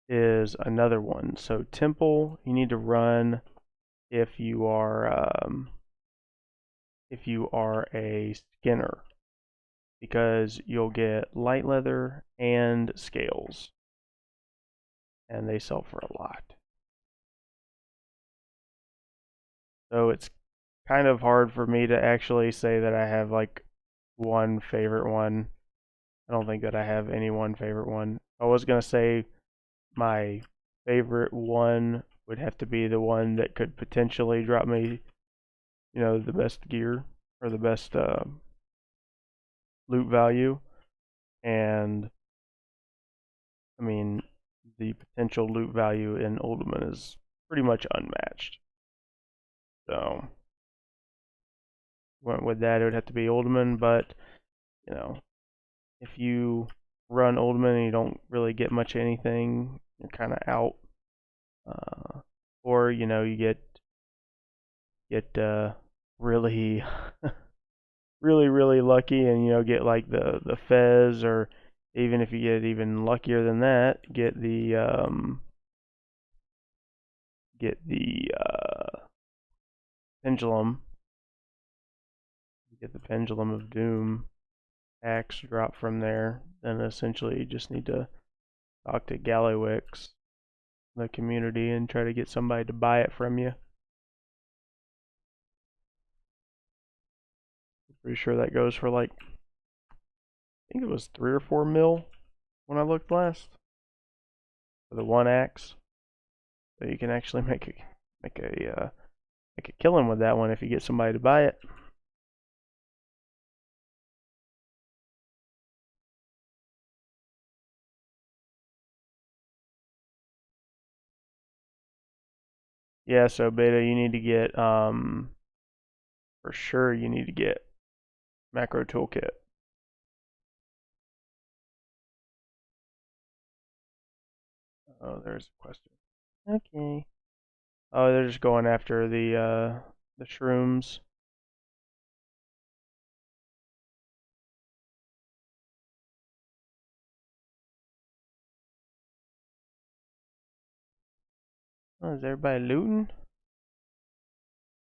A: is another one. So Temple you need to run if you are a skinner, because you'll get light leather and scales, and they sell for a lot. So it's kind of hard for me to actually say that I have like one favorite one. I don't think that I have any one favorite one. I was gonna say my favorite one would have to be the one that could potentially drop me, the best gear or the best loot value. And I mean, the potential loot value in Uldaman is pretty much unmatched. So, went with that, it would have to be Uldaman. But you know, if you run Uldaman and you don't really get much of anything, you're kind of out. Or you get really really lucky and get like the Fez, or even if you get even luckier than that, get the pendulum. You get the pendulum of doom axe drop from there. Then essentially you just need to talk to Gallywix, the community, and try to get somebody to buy it from you. Pretty sure that goes for like, I think it was 3 or 4 mil when I looked last for the one axe. So you can actually make a killing with that one if you get somebody to buy it. Yeah, so Beta, you need to get for sure you need to get macro toolkit. Oh, there's a question. Okay. Oh, they're just going after the shrooms. Oh, is everybody looting?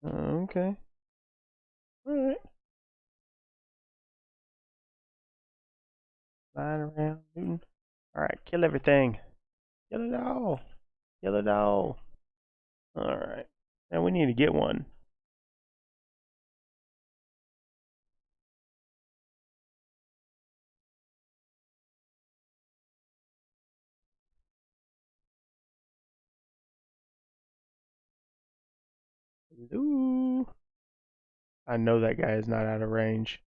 A: Okay. Alright. Flying around looting. Alright, kill everything. Kill it all. Kill it all. Alright. Now we need to get one. Ooh. I know that guy is not out of range.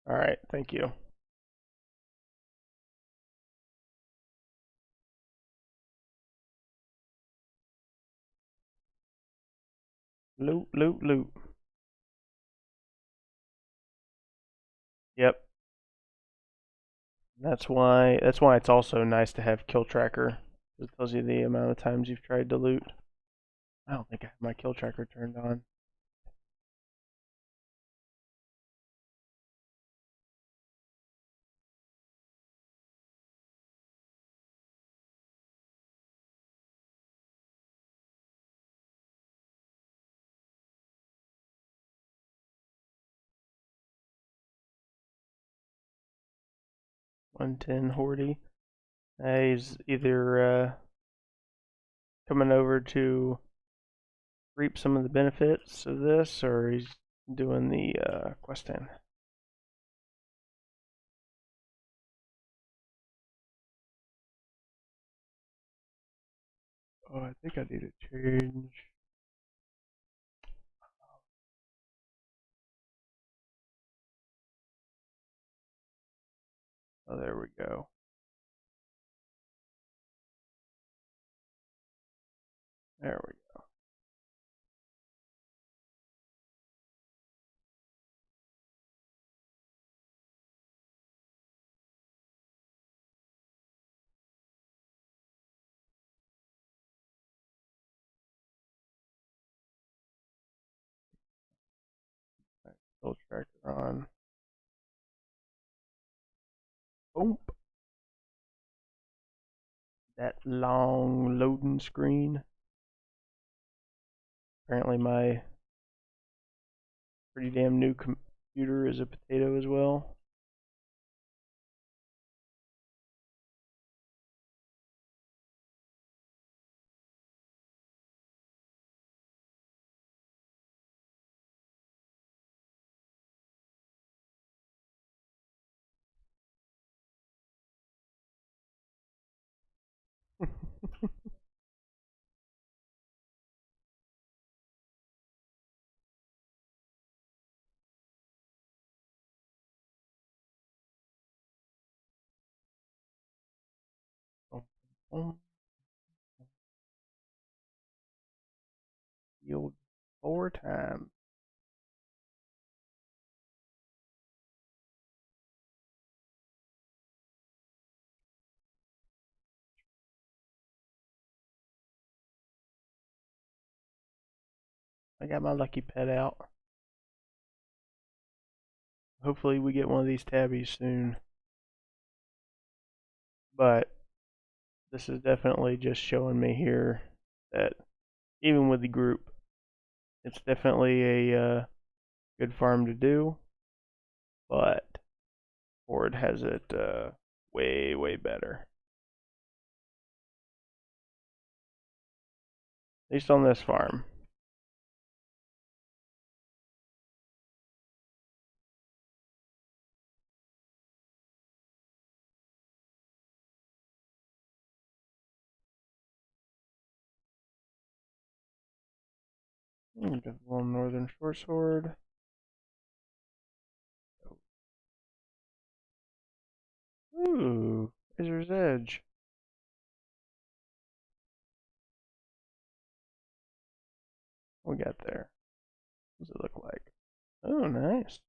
A: Alright, thank you. Loot, loot, loot. Yep. That's why it's also nice to have kill tracker. It tells you the amount of times you've tried to loot. I don't think I have my kill tracker turned on. $110 Horty. He's either coming over to reap some of the benefits of this, or he's doing the quest in. Oh, I think I need to change. Oh, there we go. There we go. Kill tracker on. Boom. That long loading screen. Apparently my pretty damn new computer is a potato as well. Healed 4 times. I got my lucky pet out. Hopefully we get one of these tabbies soon. But this is definitely just showing me here that even with the group, it's definitely a good farm to do. But Horde has it way, way better. At least on this farm. Got a little Northern Shore Sword. Ooh, Razor's Edge. What we got there? What does it look like? Oh, nice.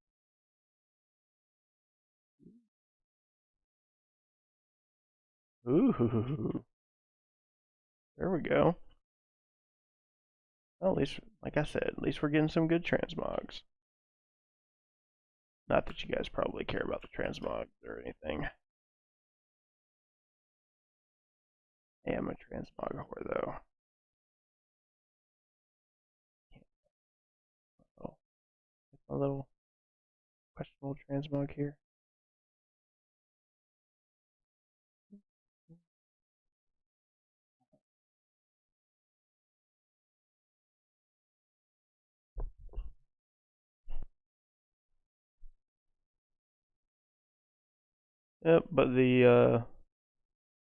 A: Ooh, there we go. Well, at least, like I said, at least we're getting some good transmogs. Not that you guys probably care about the transmogs or anything. I am a transmog whore, though. Oh, a little questionable transmog here. Yep, but I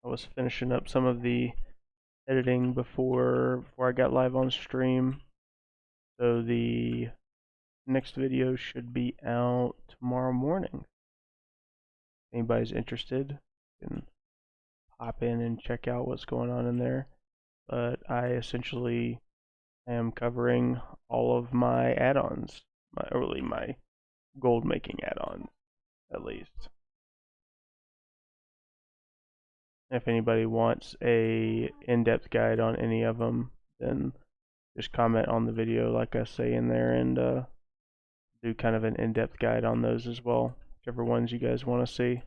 A: was finishing up some of the editing before I got live on stream. So the next video should be out tomorrow morning. If anybody's interested, you can hop in and check out what's going on in there. But I essentially am covering all of my add-ons, my gold making add-ons. at least. If anybody wants a in-depth guide on any of them, then just comment on the video like I say in there, and do kind of an in-depth guide on those as well, whichever ones you guys want to see.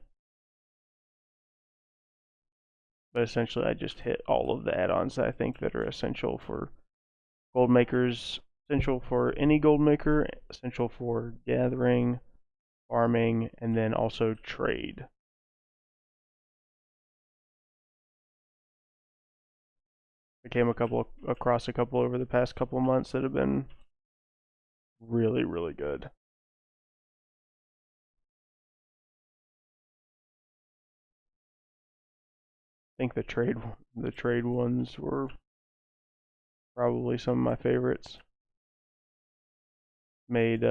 A: But essentially I just hit all of the add-ons that I think that are essential for gold makers, essential for any gold maker, essential for gathering, farming, and then also trade. I came across a couple over the past couple of months that have been really, really good. I think the trade ones were probably some of my favorites. Made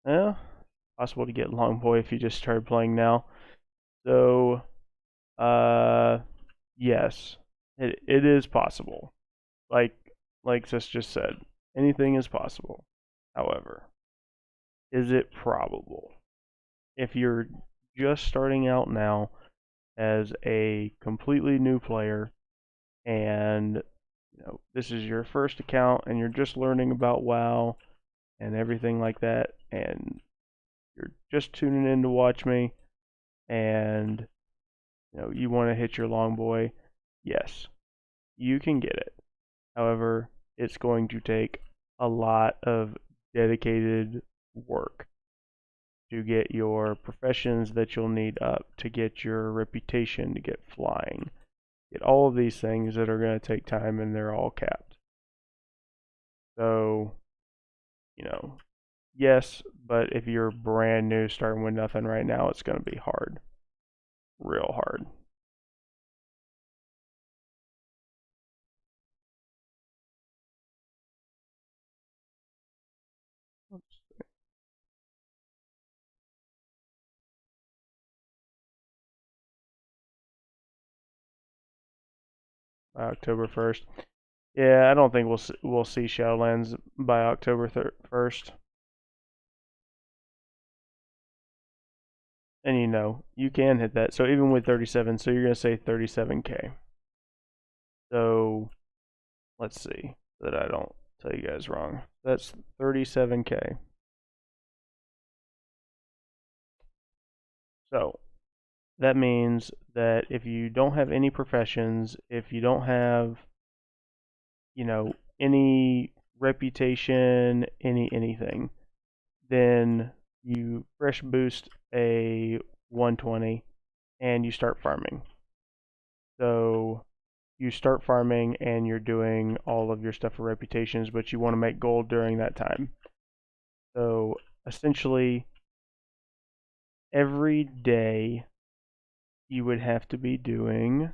A: yeah, possible to get Longboy if you just started playing now. So yes, it is possible. Like Sis just said, anything is possible. However, is it probable? If you're just starting out now as a completely new player, and this is your first account and you're just learning about WoW and everything like that, and you're just tuning in to watch me, and you want to hit your Longboy, yes, you can get it. However, it's going to take a lot of dedicated work to get your professions that you'll need up, to get your reputation, to get flying, get all of these things that are going to take time, and they're all capped. So, yes, but if you're brand new starting with nothing right now, it's going to be hard. Real hard. October 1st. Yeah, I don't think we'll see Shadowlands by October 1st. And you can hit that. So even with 37, so you're going to say 37K. So let's see so that I don't tell you guys wrong. That's 37K. So that means that if you don't have any professions, if you don't have, any reputation, anything, then you fresh boost a 120 and you start farming. So you start farming and you're doing all of your stuff for reputations, but you want to make gold during that time. So essentially, every day you would have to be doing,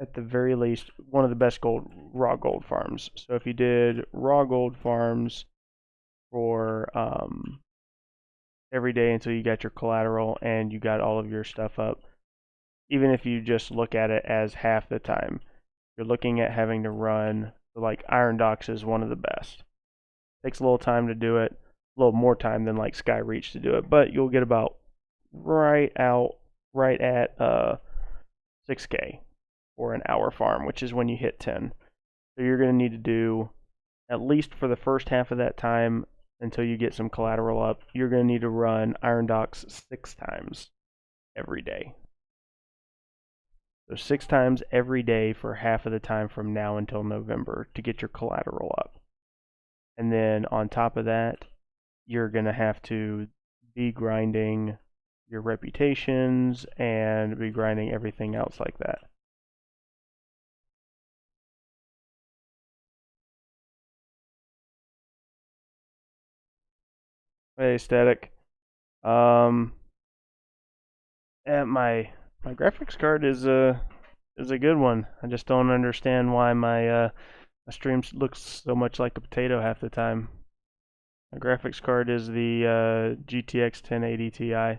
A: at the very least, one of the best raw gold farms. So if you did raw gold farms for every day until you got your collateral and you got all of your stuff up, even if you just look at it as half the time, you're looking at having to run, like Iron Docks is one of the best. Takes a little time to do it, a little more time than like Sky Reach to do it, but you'll get about right at 6K for an hour farm, which is when you hit 10. So you're going to need to do, at least for the first half of that time until you get some collateral up, you're going to need to run Iron Docks 6 times every day. So 6 times every day for half of the time from now until November to get your collateral up. And then on top of that, you're going to have to be grinding your reputations and be grinding everything else like that. Hey, Static. Yeah, my graphics card is a good one. I just don't understand why my stream looks so much like a potato half the time. My graphics card is the GTX 1080 Ti.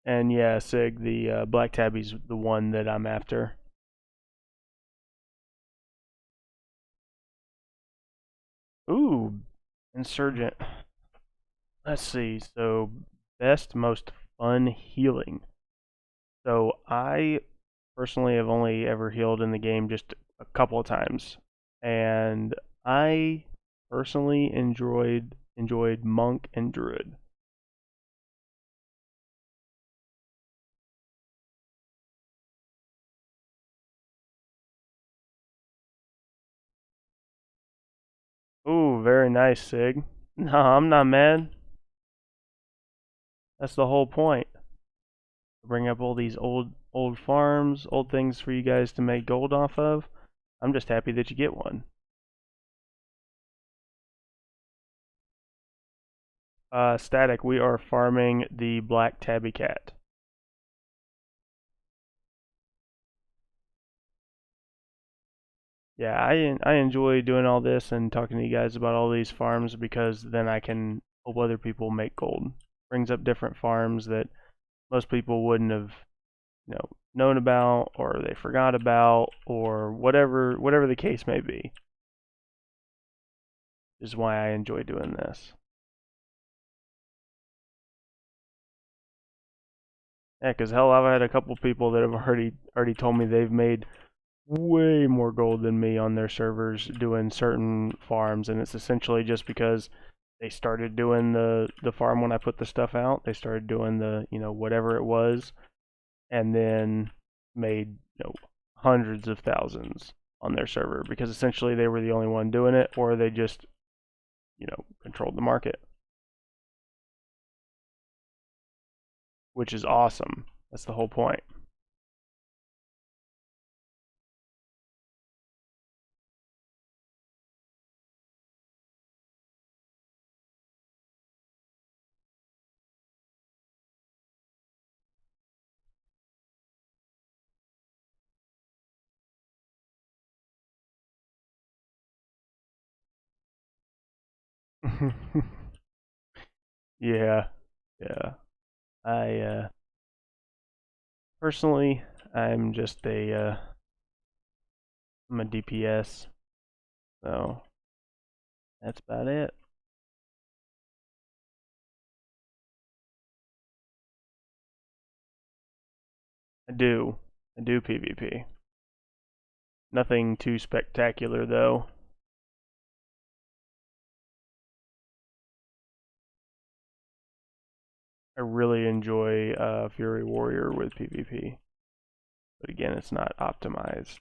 A: And yeah, Sig, the Black Tabby's the one that I'm after. Ooh, Insurgent. Let's see. So, best, most fun healing. So, I personally have only ever healed in the game just a couple of times, and I personally enjoyed Monk and Druid. Ooh, very nice, Sig. No, I'm not mad. That's the whole point. Bring up all these old farms, old things for you guys to make gold off of. I'm just happy that you get one. Static, we are farming the black tabby cat. Yeah, I enjoy doing all this and talking to you guys about all these farms because then I can help other people make gold. Brings up different farms that most people wouldn't have, known about or they forgot about or whatever the case may be. Is why I enjoy doing this. Yeah, because hell, I've had a couple people that have already told me they've made way more gold than me on their servers doing certain farms, and it's essentially just because they started doing the farm when I put the stuff out. They started doing the whatever it was, and then made hundreds of thousands on their server because essentially they were the only one doing it, or they just controlled the market, which is awesome. That's the whole point. Yeah, yeah. I personally, I'm just I'm a DPS, so that's about it. I do, I do PvP. Nothing too spectacular though. I really enjoy Fury Warrior with PvP, but again, it's not optimized.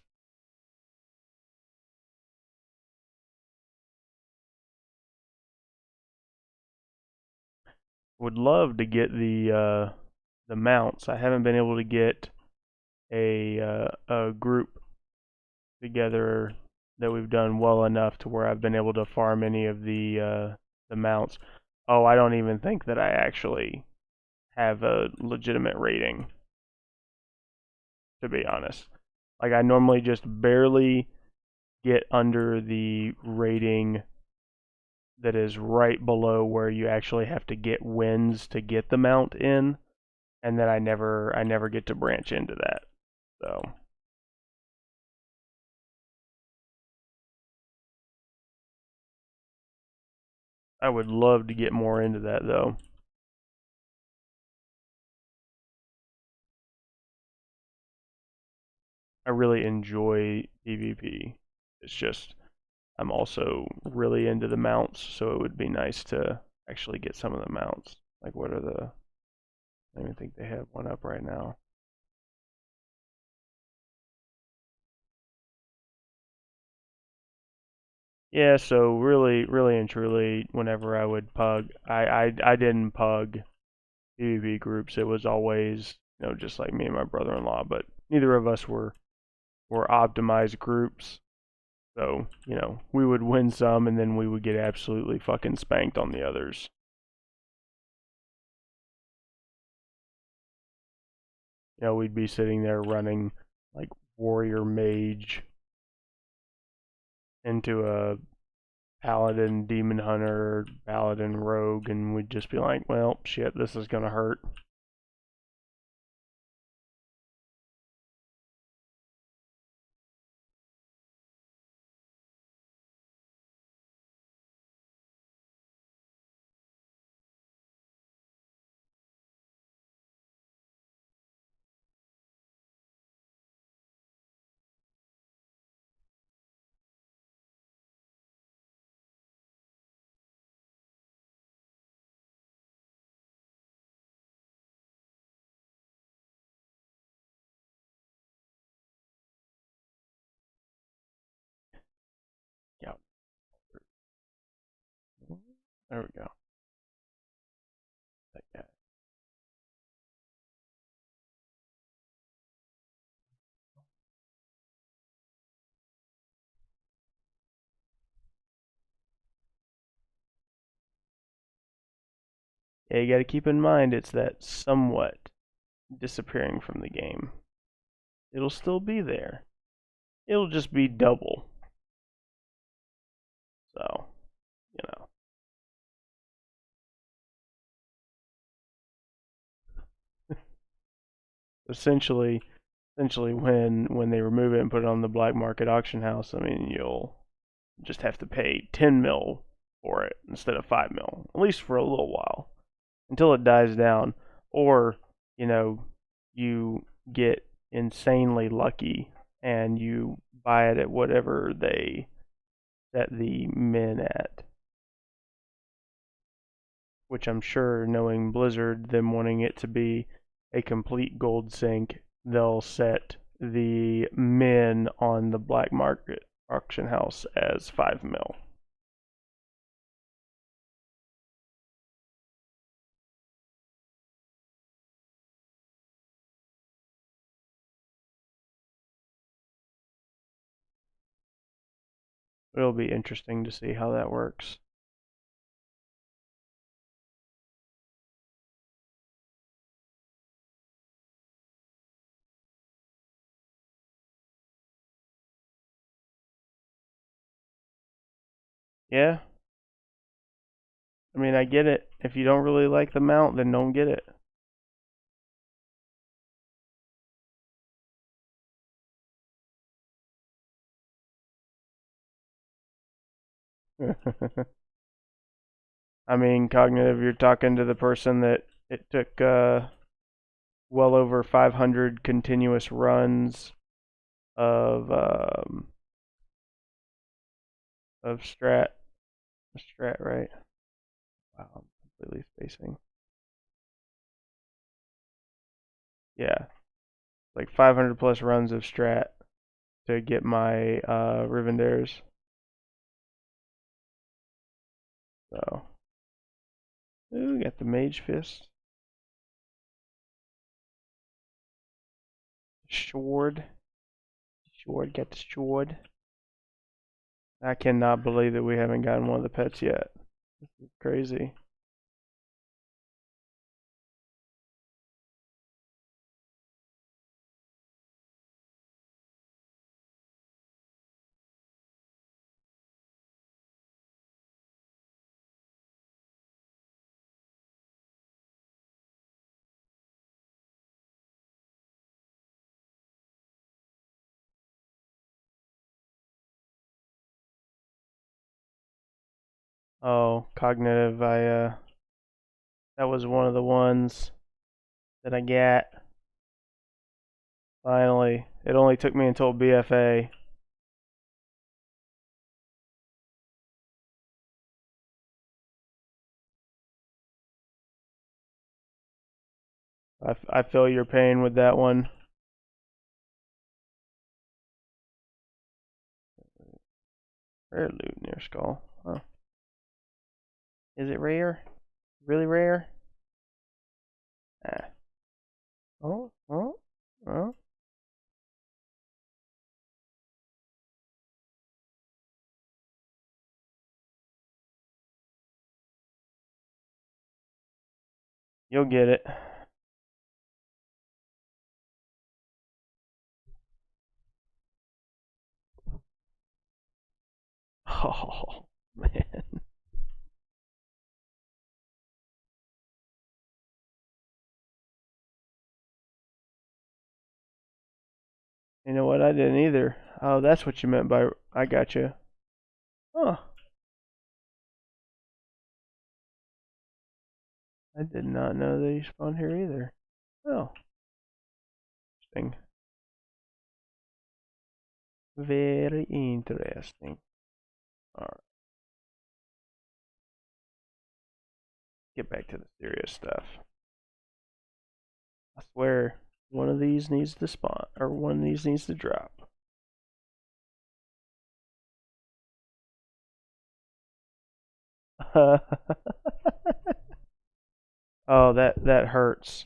A: Would love to get the mounts. I haven't been able to get a group together that we've done well enough to where I've been able to farm any of the mounts. Oh, I don't even think that I actually have a legitimate rating, to be honest. Like I normally just barely get under the rating that is right below where you actually have to get wins to get the mount in, and then I never get to branch into that. So I would love to get more into that though. I really enjoy PvP. It's just I'm also really into the mounts, so it would be nice to actually get some of the mounts. Like what are the I don't even think they have one up right now. Yeah, so really and truly, whenever I would pug, I didn't pug PvP groups. It was always just like me and my brother-in-law, but neither of us were optimized groups. So we would win some, and then we would get absolutely fucking spanked on the others. We'd be sitting there running like warrior mage into a paladin demon hunter, paladin rogue, and we'd just be like, well, shit, this is gonna hurt. There we go. That guy. Yeah, you got to keep in mind it's that somewhat disappearing from the game. It'll still be there. It'll just be double. So, you know. essentially when they remove it and put it on the black market auction house, I mean, you'll just have to pay 10 mil for it instead of 5 mil, at least for a little while, until it dies down, or you know, you get insanely lucky and you buy it at whatever they set the min at, which I'm sure, knowing Blizzard, them wanting it to be a complete gold sink, they'll set the min on the black market auction house as 5 mil. It'll be interesting to see how that works. Yeah, I mean, I get it. If you don't really like the mount, then don't get it. I mean, cognitive, you're talking to the person that it took well over 500 continuous runs of of strat, right? Wow, I'm completely spacing. Yeah, like 500 plus runs of strat to get my Rivendares. So, ooh, we got the Mage Fist. Sword. Sword, get the sword. I cannot believe that we haven't gotten one of the pets yet. This is crazy. Oh, cognitive, that was one of the ones that I got. Finally. It only took me until BFA. I feel your pain with that one. Rare loot near skull. Oh. Is it rare? Really rare? Ah. Oh, oh, oh. You'll get it. Oh, man. You know what? I didn't either. Oh, that's what you meant by I got you. Huh. I did not know that he spawned here either. Oh, interesting. Very interesting. Alright, get back to the serious stuff. I swear, one of these needs to spawn, or one of these needs to drop. Oh, that hurts.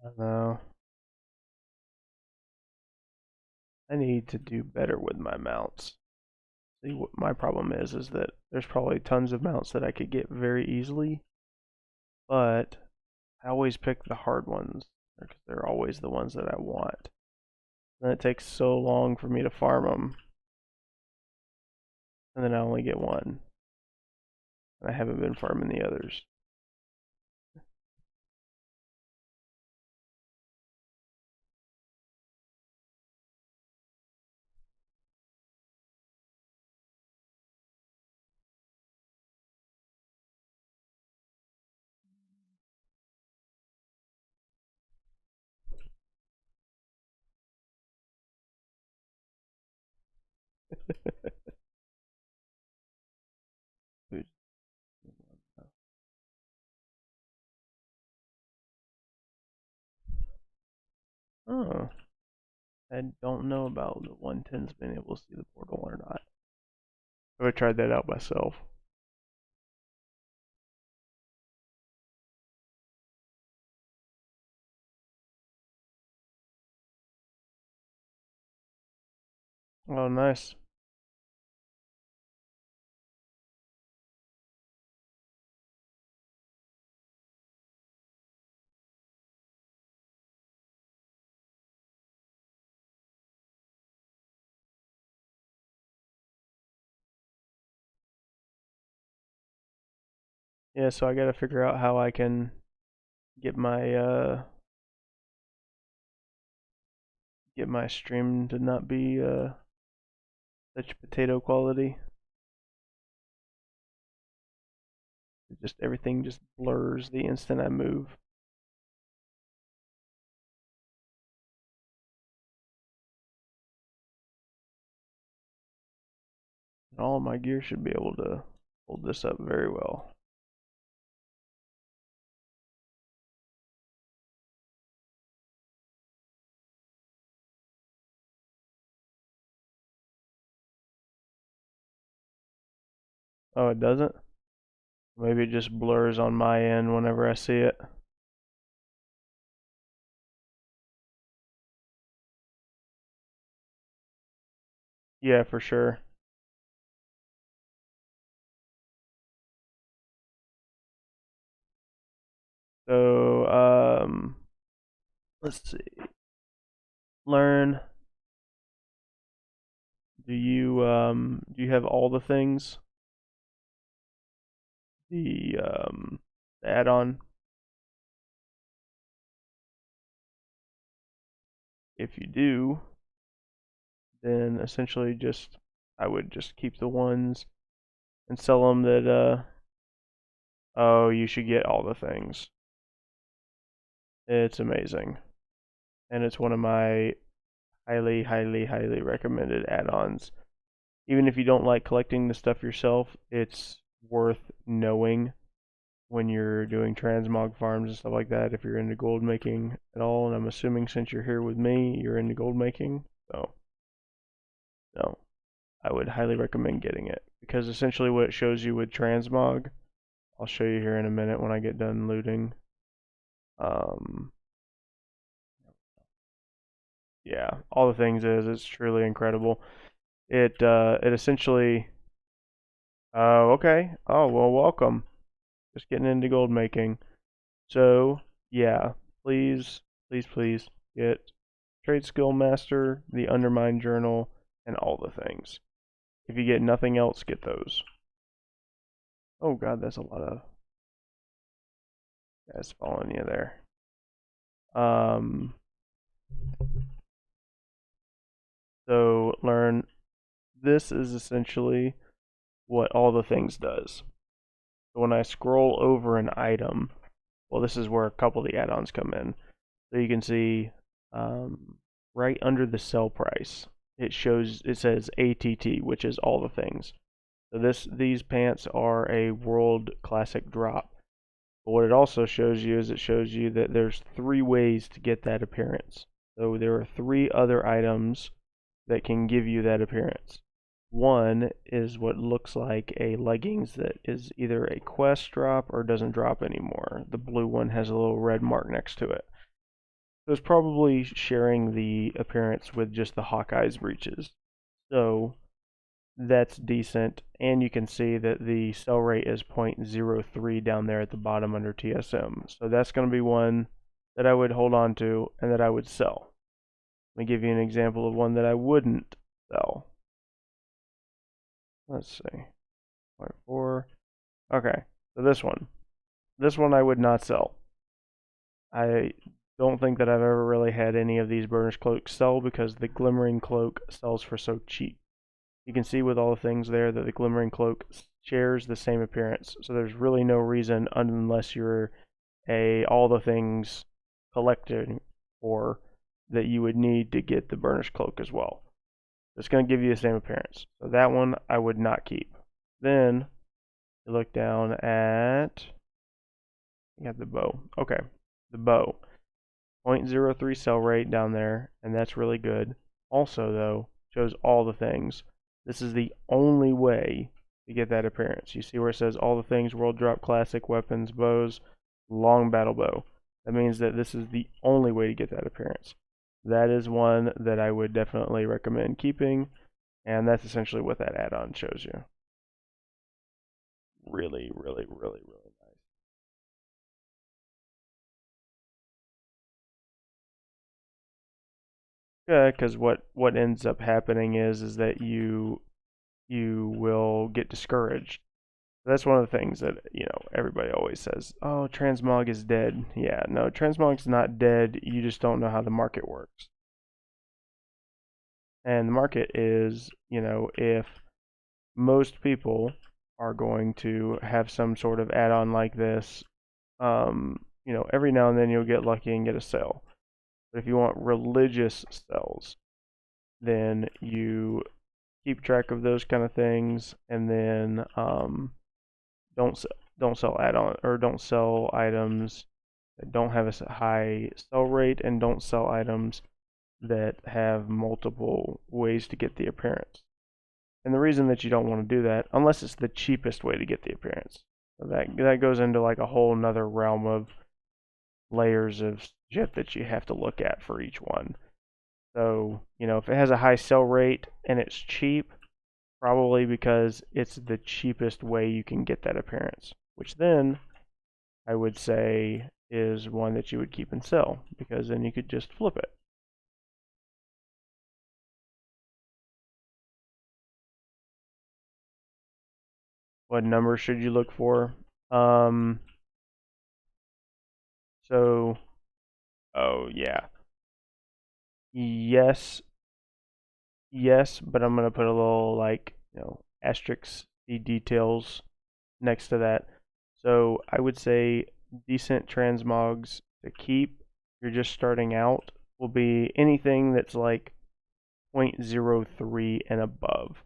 A: I know. I need to do better with my mounts. See, what my problem is that there's probably tons of mounts that I could get very easily, but I always pick the hard ones because they're always the ones that I want. And it takes so long for me to farm them, and then I only get one. And I haven't been farming the others. Oh, I don't know about the 110s being able to see the portal or not. I would try that out myself. Oh, nice. Yeah, so I gotta figure out how I can get my stream to not be such potato quality. Just everything just blurs the instant I move. And all my gear should be able to hold this up very well. Oh, it doesn't? Maybe it just blurs on my end whenever I see it. Yeah, for sure. So, let's see. Learn. Do you have all the things? The add-on. If you do, then essentially just I would just keep the ones and sell them that oh, you should get all the things. It's amazing. And it's one of my highly, highly, highly recommended add-ons. Even if you don't like collecting the stuff yourself, it's worth knowing when you're doing transmog farms and stuff like that, if you're into gold making at all. And I'm assuming since you're here with me, you're into gold making. So, no, I would highly recommend getting it. Because essentially what it shows you with transmog, I'll show you here in a minute when I get done looting. Um, yeah, all the things it's truly incredible. It essentially oh okay. Oh well, welcome. Just getting into gold making. So yeah, please, please, please get Trade Skill Master, the Undermine Journal, and all the things. If you get nothing else, get those. Oh god, that's a lot of guys following you there. Um, so learn. This is essentially what all the things does. So when I scroll over an item, well, this is where a couple of the add-ons come in. So you can see right under the sell price, it says ATT, which is all the things. So these pants are a World Classic drop. But what it also shows you is it shows you that there's 3 ways to get that appearance. So there are 3 other items that can give you that appearance. One is what looks like a leggings that is either a quest drop or doesn't drop anymore. The blue one has a little red mark next to it. So it's probably sharing the appearance with just the Hawkeye's breeches. So that's decent, and you can see that the sell rate is 0.03 down there at the bottom under TSM. So that's going to be one that I would hold on to and that I would sell. Let me give you an example of one that I wouldn't sell. Let's see, 0.4. Okay, so this one I would not sell. I don't think that I've ever really had any of these burnished cloaks sell because the glimmering cloak sells for so cheap. You can see with all the things there that the glimmering cloak shares the same appearance, so there's really no reason, unless you're a all the things collector, or that you would need to get the burnished cloak as well. It's going to give you the same appearance. So that one I would not keep. Then you look down at, you got the bow. Okay, the bow. 0.03 sell rate down there, and that's really good. Also, though, shows all the things. This is the only way to get that appearance. You see where it says all the things, World Drop Classic, weapons, bows, long battle bow. That means that this is the only way to get that appearance. That is one that I would definitely recommend keeping, and that's essentially what that add-on shows you. Really, really, really, really nice. Yeah, because what ends up happening is that you will get discouraged. That's one of the things that, everybody always says, oh, transmog is dead. Yeah, no, transmog's not dead. You just don't know how the market works. And the market is, if most people are going to have some sort of add-on like this, every now and then you'll get lucky and get a sale. But if you want religious sales, then you keep track of those kind of things, and then don't sell add-on, or don't sell items that don't have a high sell rate, and don't sell items that have multiple ways to get the appearance. And the reason that you don't want to do that, unless it's the cheapest way to get the appearance, so that goes into like a whole nother realm of layers of shit that you have to look at for each one. So, if it has a high sell rate and it's cheap, probably because it's the cheapest way you can get that appearance, which then I would say is one that you would keep and sell, because then you could just flip it. What number should you look for? So, oh yeah. Yes, but I'm gonna put a little asterisk details next to that. So I would say decent transmogs to keep. You're just starting out will be anything that's like 0.03 and above,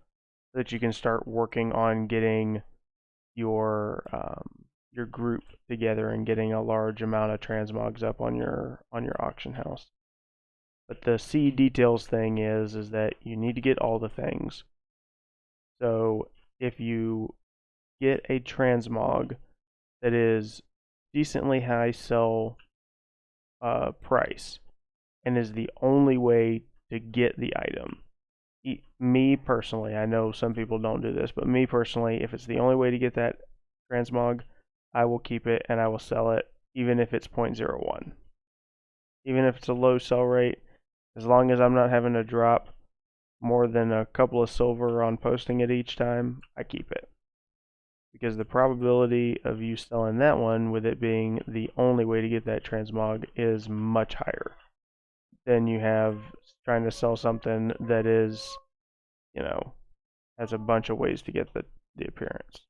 A: so that you can start working on getting your group together and getting a large amount of transmogs up on your auction house. But the see details thing is that you need to get all the things. So if you get a transmog that is decently high sell price and is the only way to get the item, me personally, I know some people don't do this, but me personally, if it's the only way to get that transmog, I will keep it and I will sell it, even if it's 0.01. Even if it's a low sell rate, as long as I'm not having to drop more than a couple of silver on posting it each time, I keep it. Because the probability of you selling that one, with it being the only way to get that transmog, is much higher than you have trying to sell something that is, has a bunch of ways to get the appearance.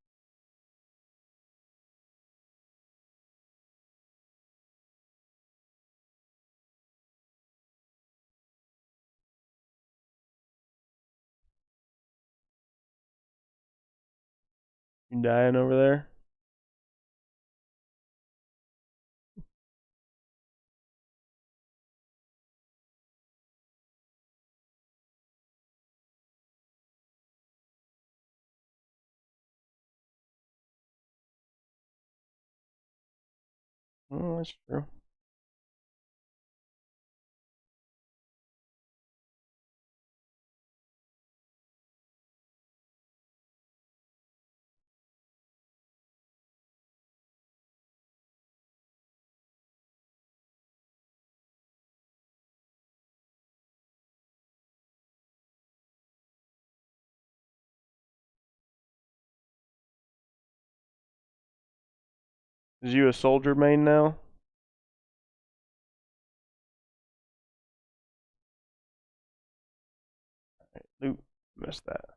A: You dying over there? Oh, that's true. Is you a soldier main now? Oop, missed that.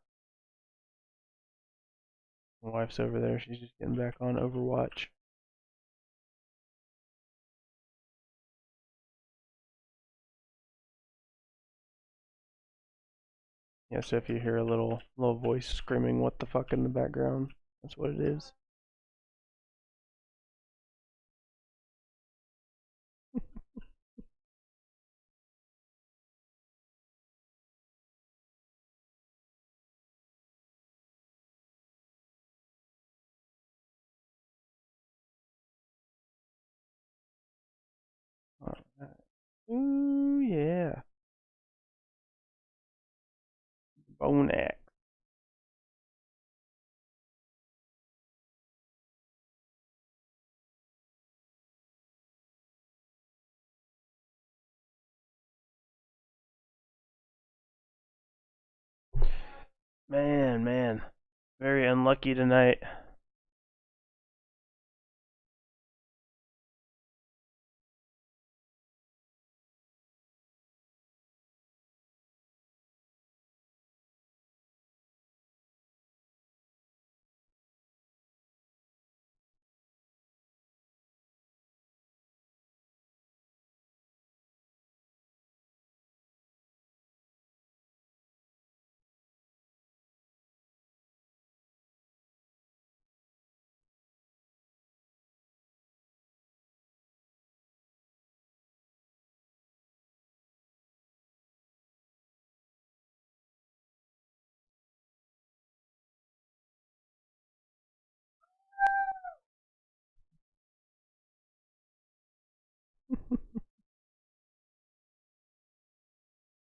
A: My wife's over there. She's just getting back on Overwatch. Yeah, so if you hear a little voice screaming "what the fuck" in the background, that's what it is. Alright. Ooh yeah, bone axe. Man, very unlucky tonight.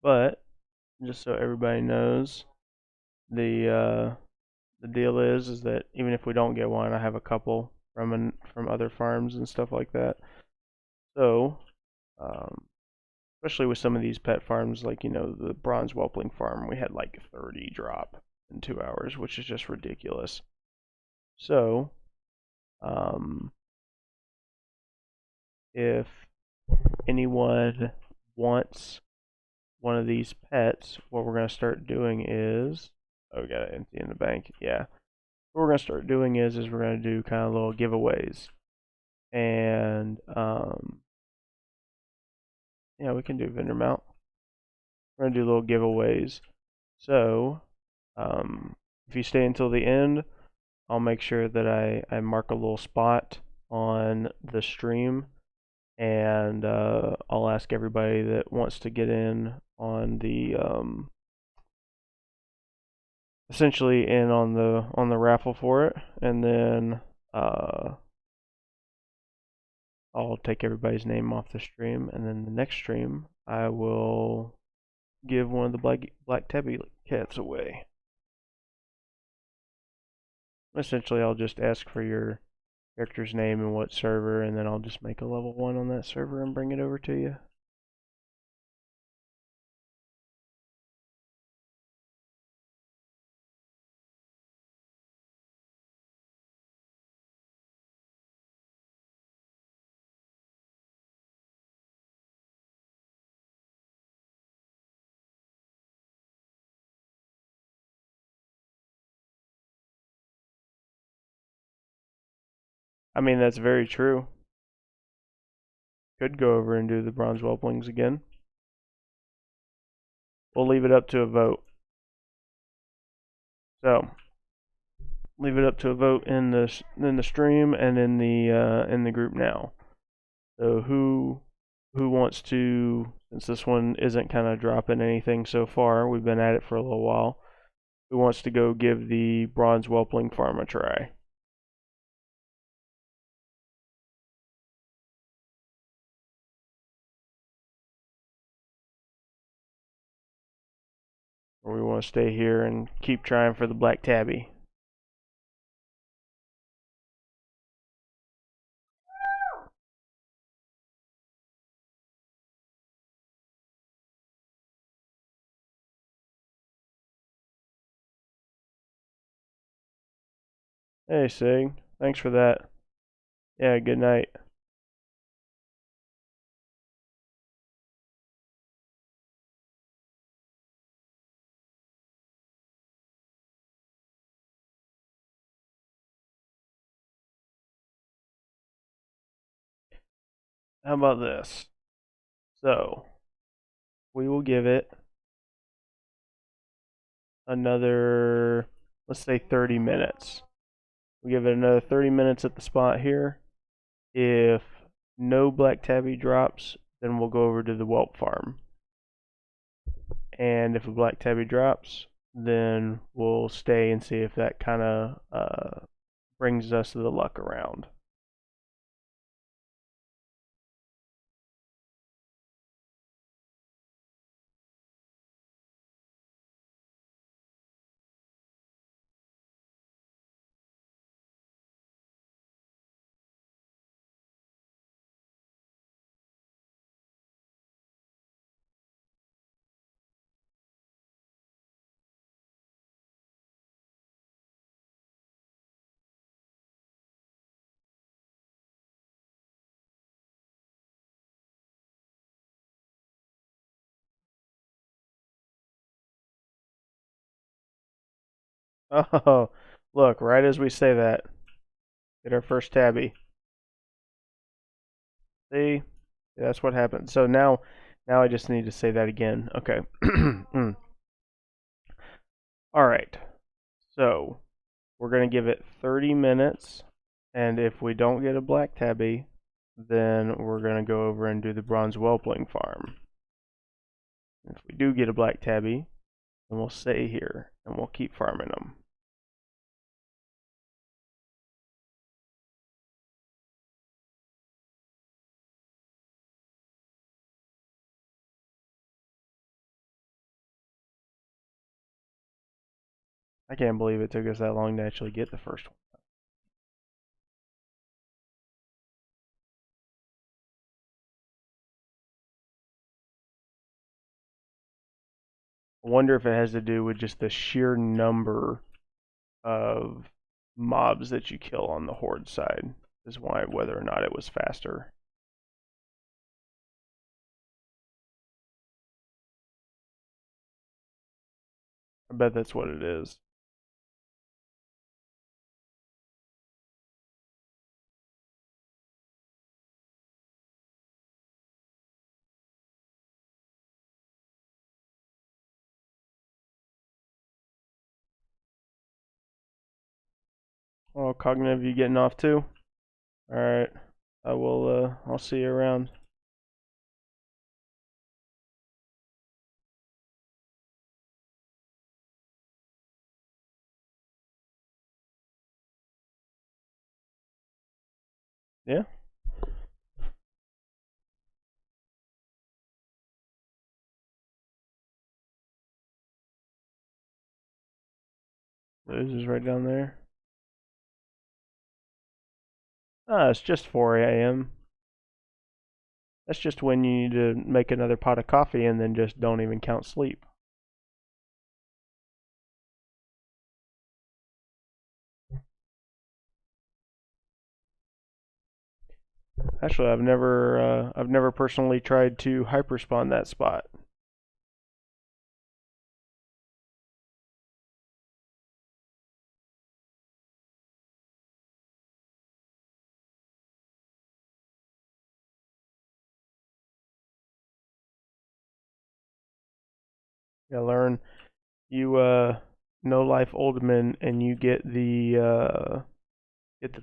A: But just so everybody knows, the deal is that even if we don't get one, I have a couple from other farms and stuff like that. So, um, especially with some of these pet farms, like the bronze whelpling farm, we had like 30 drop in 2 hours, which is just ridiculous. So, um, if anyone wants one of these pets, what we're gonna start doing is, oh, we got it empty in the bank. Yeah, what we're gonna start doing is we're gonna do kind of little giveaways, and yeah, we can do vendor mount. We're gonna do little giveaways. So, if you stay until the end, I'll make sure that I mark a little spot on the stream, and I'll ask everybody that wants to get in on the essentially in on the raffle for it, and then I'll take everybody's name off the stream, and then the next stream I will give one of the black tabby cats away. Essentially, I'll just ask for your character's name and what server, and then I'll just make a level 1 on that server and bring it over to you. I mean, that's very true. Could go over and do the bronze whelplings again. We'll leave it up to a vote. So, leave it up to a vote in the stream and in the group now. So who wants to, since this one isn't kind of dropping anything so far, we've been at it for a little while. Who wants to go give the bronze whelpling farm a try? Or we want to stay here and keep trying for the black tabby? Hey Sig, thanks for that. Yeah, good night. How about this? So, we will give it another, let's say 30 minutes. We give it another 30 minutes at the spot here. If no black tabby drops, then we'll go over to the whelp farm. And if a black tabby drops, then we'll stay and see if that kind of brings us the luck around. Oh, look, right as we say that, get our first tabby. See? That's what happened. So now I just need to say that again. Okay. All right. So we're going to give it 30 minutes. And if we don't get a black tabby, then we're going to go over and do the bronze whelpling farm. If we do get a black tabby, then we'll stay here and we'll keep farming them. I can't believe it took us that long to actually get the first one. I wonder if it has to do with just the sheer number of mobs that you kill on the horde side is why whether or not it was faster. I bet that's what it is. Oh, Cognitive, you getting off too? Alright. I'll see you around. Yeah? Liz is right down there. Ah, it's just 4 a.m. That's just when you need to make another pot of coffee and then just don't even count sleep. Actually, I've never personally tried to hyperspawn that spot. You learn, you No Life Ultimate and you get the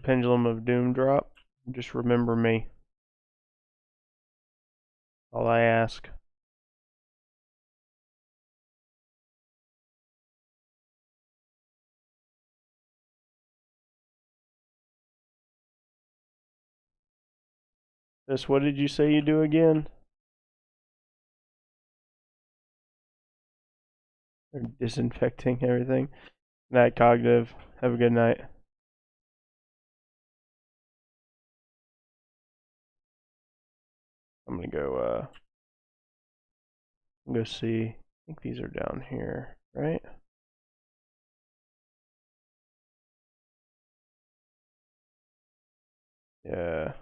A: Pendulum of Doom drop, just remember me. All I ask. This, what did you say you do again? Disinfecting everything. Night, Cognitive. Have a good night. I'm gonna go see. I think these are down here, right? Yeah.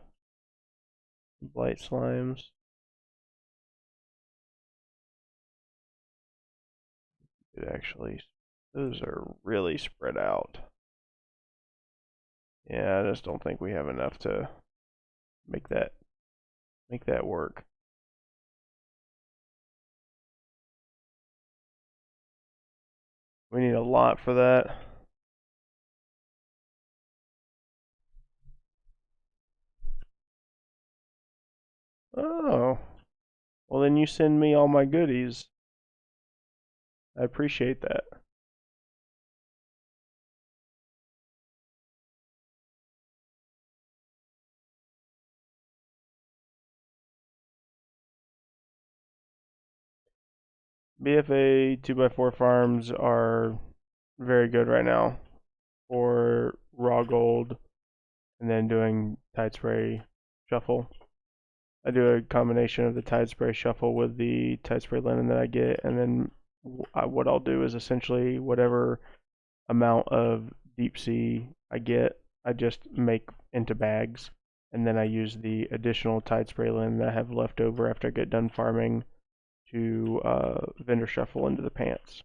A: Blight slimes. It actually, those are really spread out. Yeah, I just don't think we have enough to make that work. We need a lot for that. Oh, well then you send me all my goodies. I appreciate that. BFA 2x4 farms are very good right now for raw gold and then doing tide spray shuffle. I do a combination of the tide spray shuffle with the tide spray linen that I get, and then what I'll do is essentially whatever amount of deep sea I get, I just make into bags, and then I use the additional tide spray linen that I have left over after I get done farming to vendor shuffle into the pants.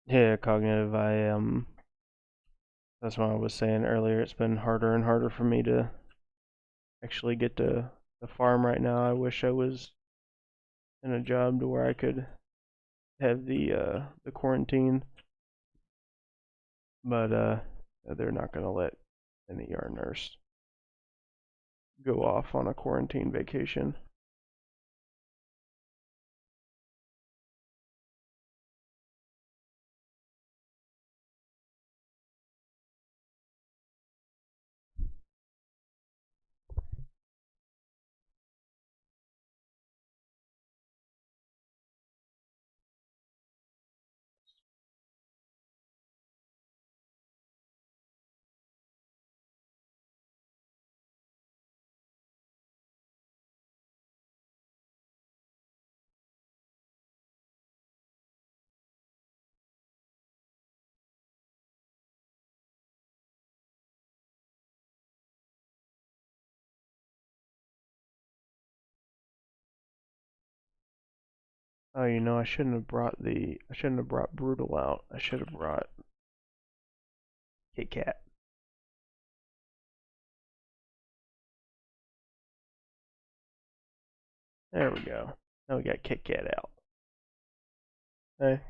A: Yeah, cognitive. That's what I was saying earlier. It's been harder and harder for me to actually get to the farm right now. I wish I was in a job to where I could have the quarantine, but they're not gonna let an ER nurse go off on a quarantine vacation. Oh, I shouldn't have brought Brutal out. I should have brought Kit Kat. There we go. Now we got Kit Kat out. Hey.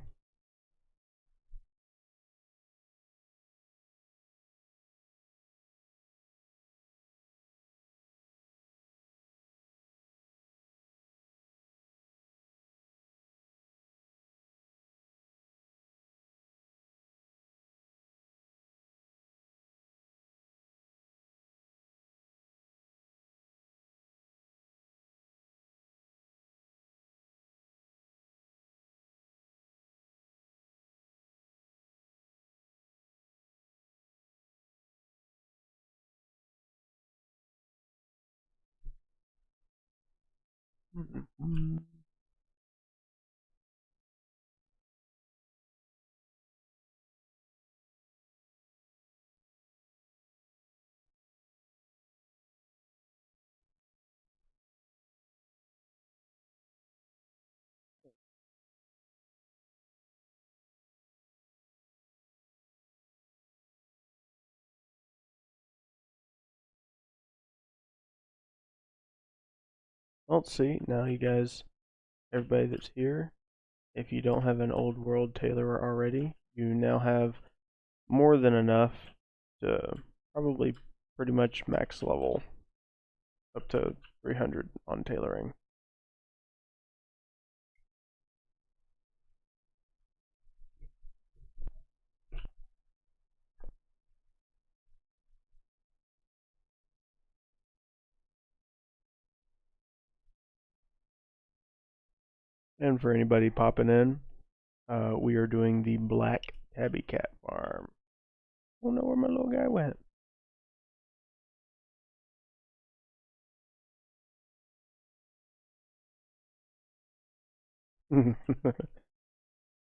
A: Well, see, now you guys, everybody that's here, if you don't have an old world tailorer already, you now have more than enough to probably pretty much max level up to 300 on tailoring. And for anybody popping in, we are doing the black tabby cat farm. I don't know where my little guy went.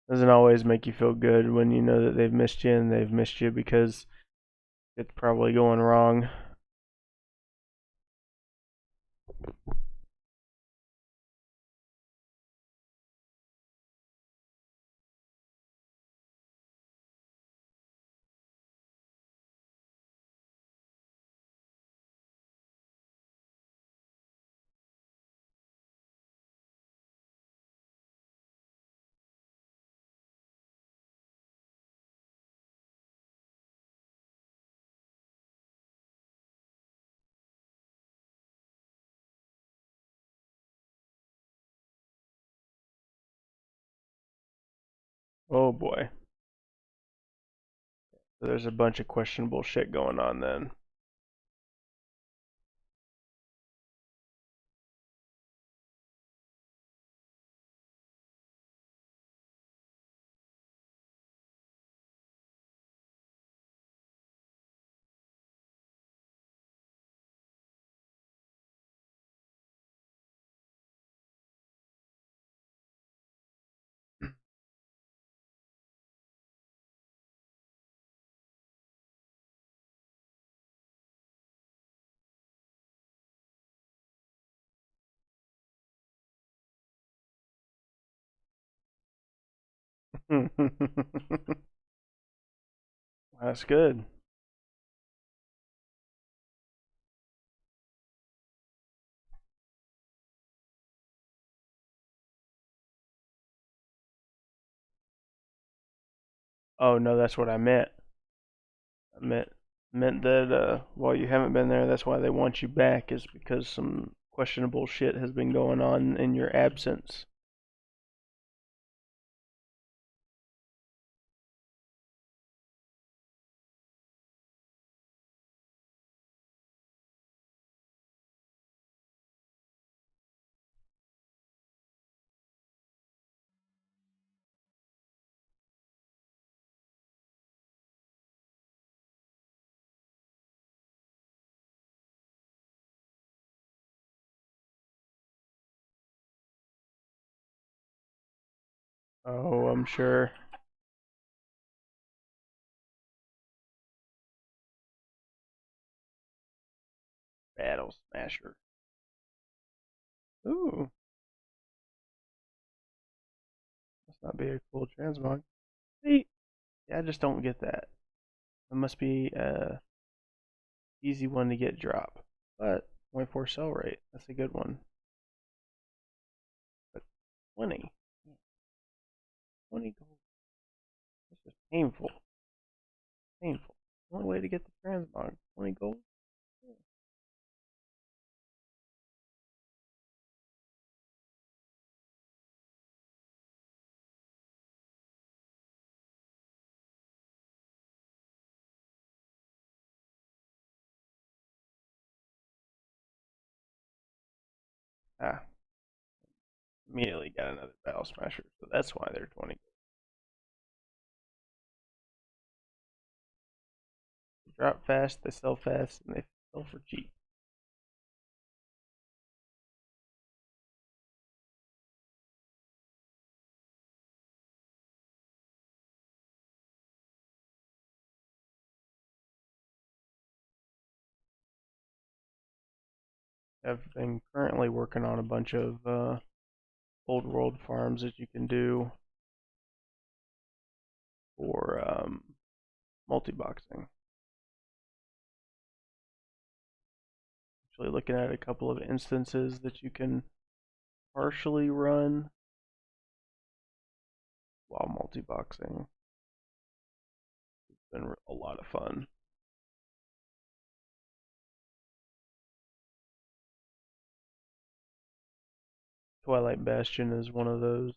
A: Doesn't always make you feel good when you know that they've missed you, and they've missed you because it's probably going wrong. Oh boy. So there's a bunch of questionable shit going on then. That's good. Oh no, that's what I meant. I meant that while you haven't been there, that's why they want you back, is because some questionable shit has been going on in your absence. Oh, I'm sure. Battle Smasher. Ooh, must not be a cool transmog. See, yeah, I just don't get that. It must be a easy one to get drop. But 0.4 sell rate, that's a good one. But 20. 20 gold. This is painful. Painful. Only way to get the transmog. 20 gold? Ah, immediately got another Battle Smasher, so that's why they're 20. They drop fast, they sell fast, and they sell for cheap. I've been currently working on a bunch of old world farms that you can do for multi-boxing. actually looking at a couple of instances that you can partially run while multi-boxing. It's been a lot of fun. Twilight Bastion is one of those.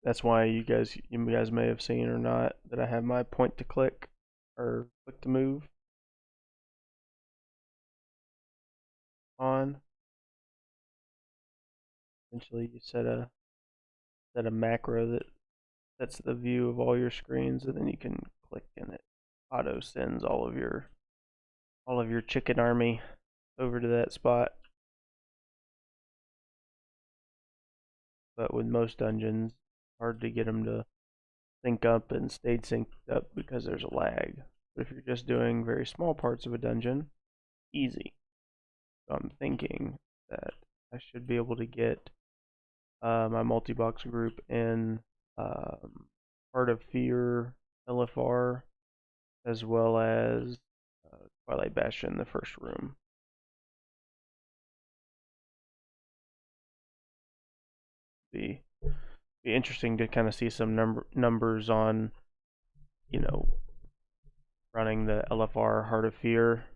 A: That's why you guys may have seen or not that I have my point to click or click to move on. Essentially, you set a macro that sets the view of all your screens, and then you can click and it auto sends all of your chicken army over to that spot. But with most dungeons, hard to get them to sync up and stay synced up because there's a lag. But if you're just doing very small parts of a dungeon, easy. So I'm thinking that I should be able to get my multi-box group in Heart of Fear, LFR, as well as Twilight Bastion, the first room. Be interesting to kind of see some numbers on, you know, running the LFR Heart of Fear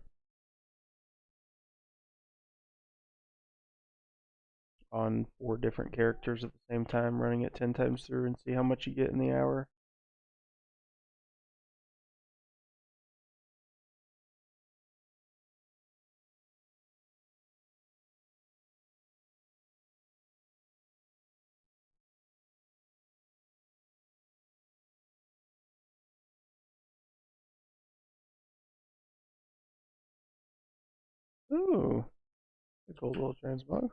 A: on 4 different characters at the same time, running it 10 times through, and see how much you get in the hour. Ooh, a cool little transmog.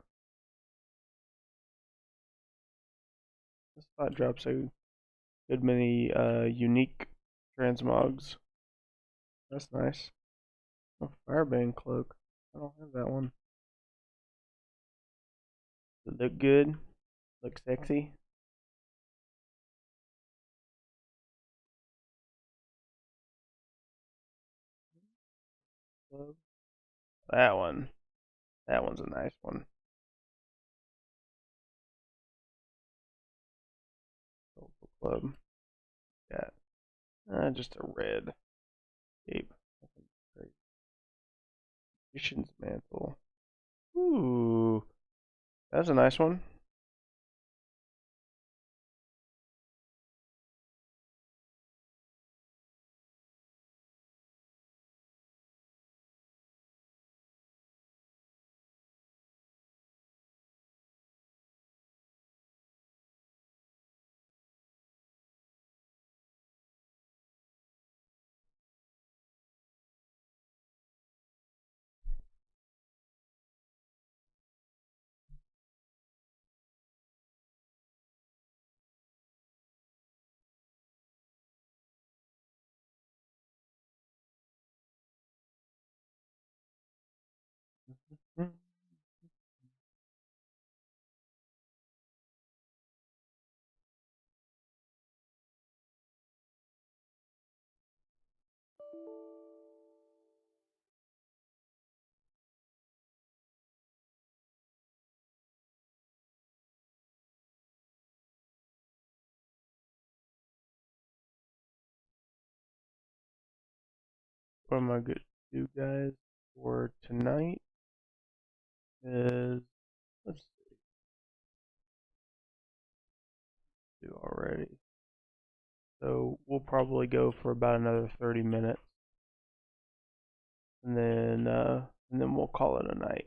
A: This spot drops a good many unique transmogs. That's nice. Oh, Fireband cloak. I don't have that one. Does it look good? Look sexy? That one. That one's a nice one. Club. Yeah. Just a red cape. Magician's mantle. Ooh. That's a nice one. What am I going to do, guys, for tonight is, let's do already. So we'll probably go for about another 30 minutes, and then we'll call it a night.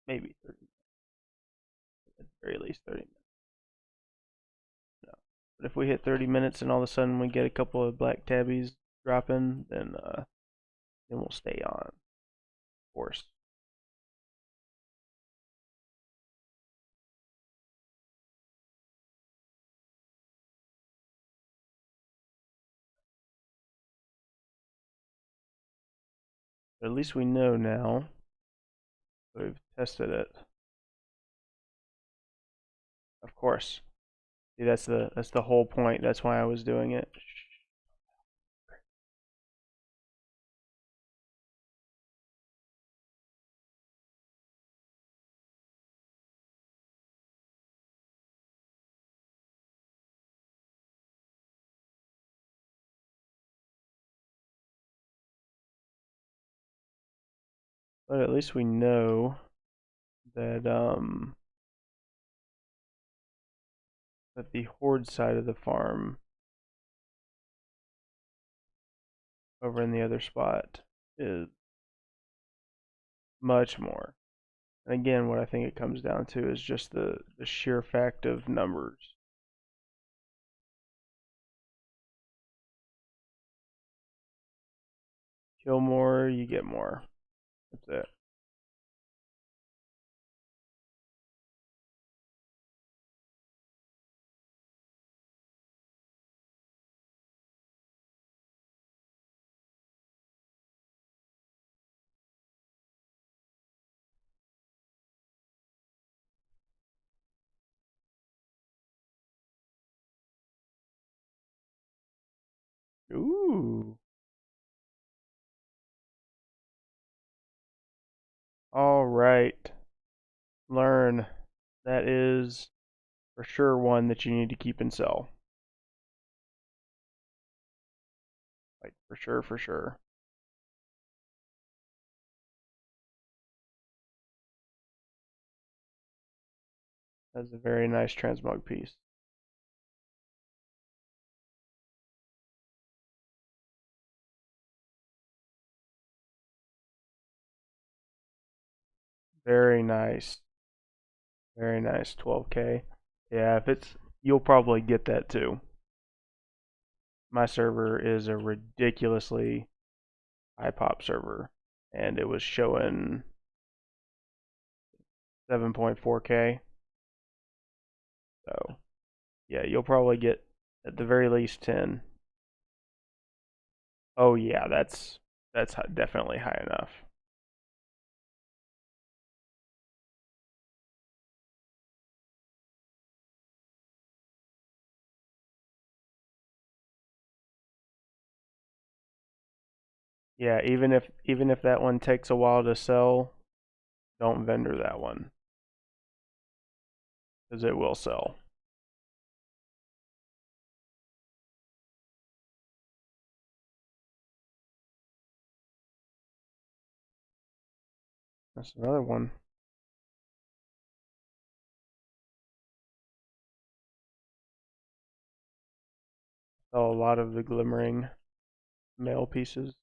A: Maybe 30 minutes. At the very least 30 minutes. No. But if we hit 30 minutes and all of a sudden we get a couple of black tabbies dropping, then we'll stay on. Of course. But at least we know now. We've tested it. Of course. See, that's the whole point. That's why I was doing it. But at least we know that that the Horde side of the farm over in the other spot is much more. And again, what I think it comes down to is just the sheer fact of numbers. Kill more, you get more. That's it. Ooh. All right. Learn. That is for sure one that you need to keep and sell. Like for sure, for sure. That's a very nice transmog piece. Very nice. Very nice. 12K. Yeah, if it's you'll probably get that too. My server is a ridiculously high pop server, and it was showing 7.4K. So, yeah, you'll probably get at the very least 10. Oh yeah, that's definitely high enough. Yeah, even if that one takes a while to sell, don't vendor that one because it will sell. That's another one. Sell a lot of the glimmering mail pieces.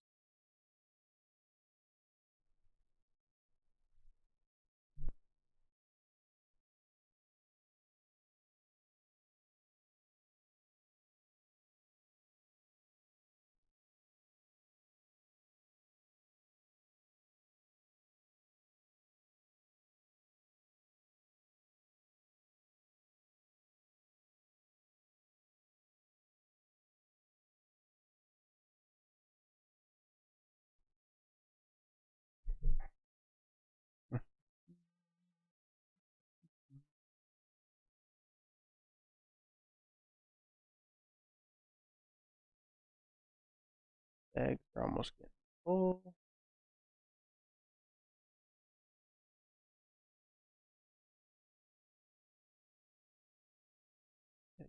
A: Eggs are almost getting full.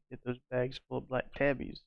A: Get those bags full of black tabbies.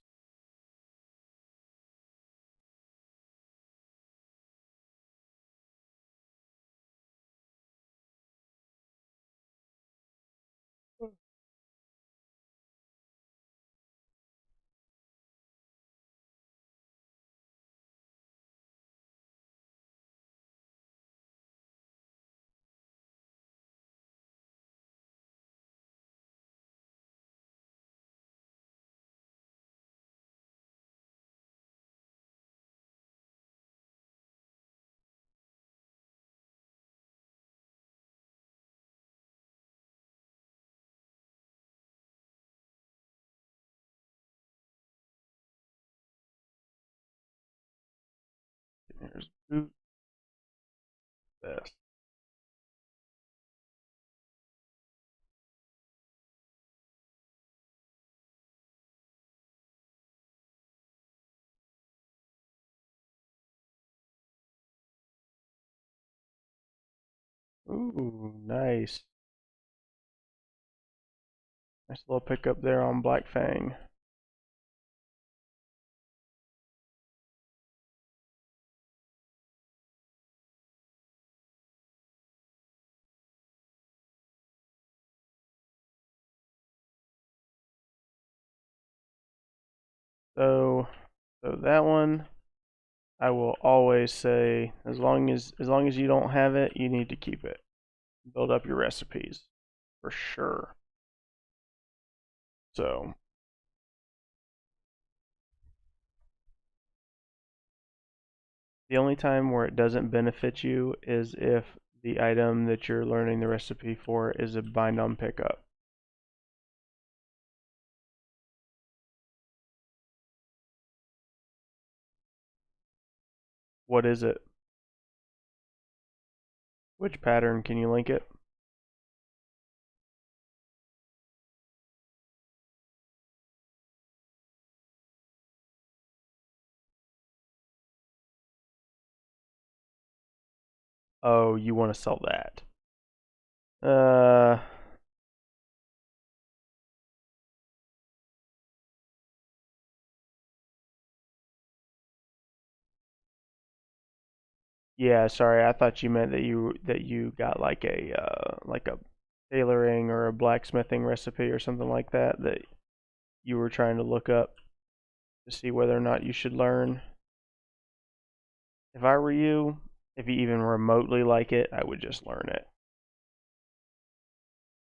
A: There's boot vest. Ooh, nice. Nice little pickup there on Black Fang. So that one, I will always say, as long as you don't have it, you need to keep it. Build up your recipes for sure. So the only time where it doesn't benefit you is if the item that you're learning the recipe for is a bind on pickup. What is it? Which pattern? Can you link it? Oh, you want to sell that. Uh, yeah, sorry. I thought you meant that you got like a tailoring or a blacksmithing recipe or something like that that you were trying to look up to see whether or not you should learn. If I were you, if you even remotely like it, I would just learn it.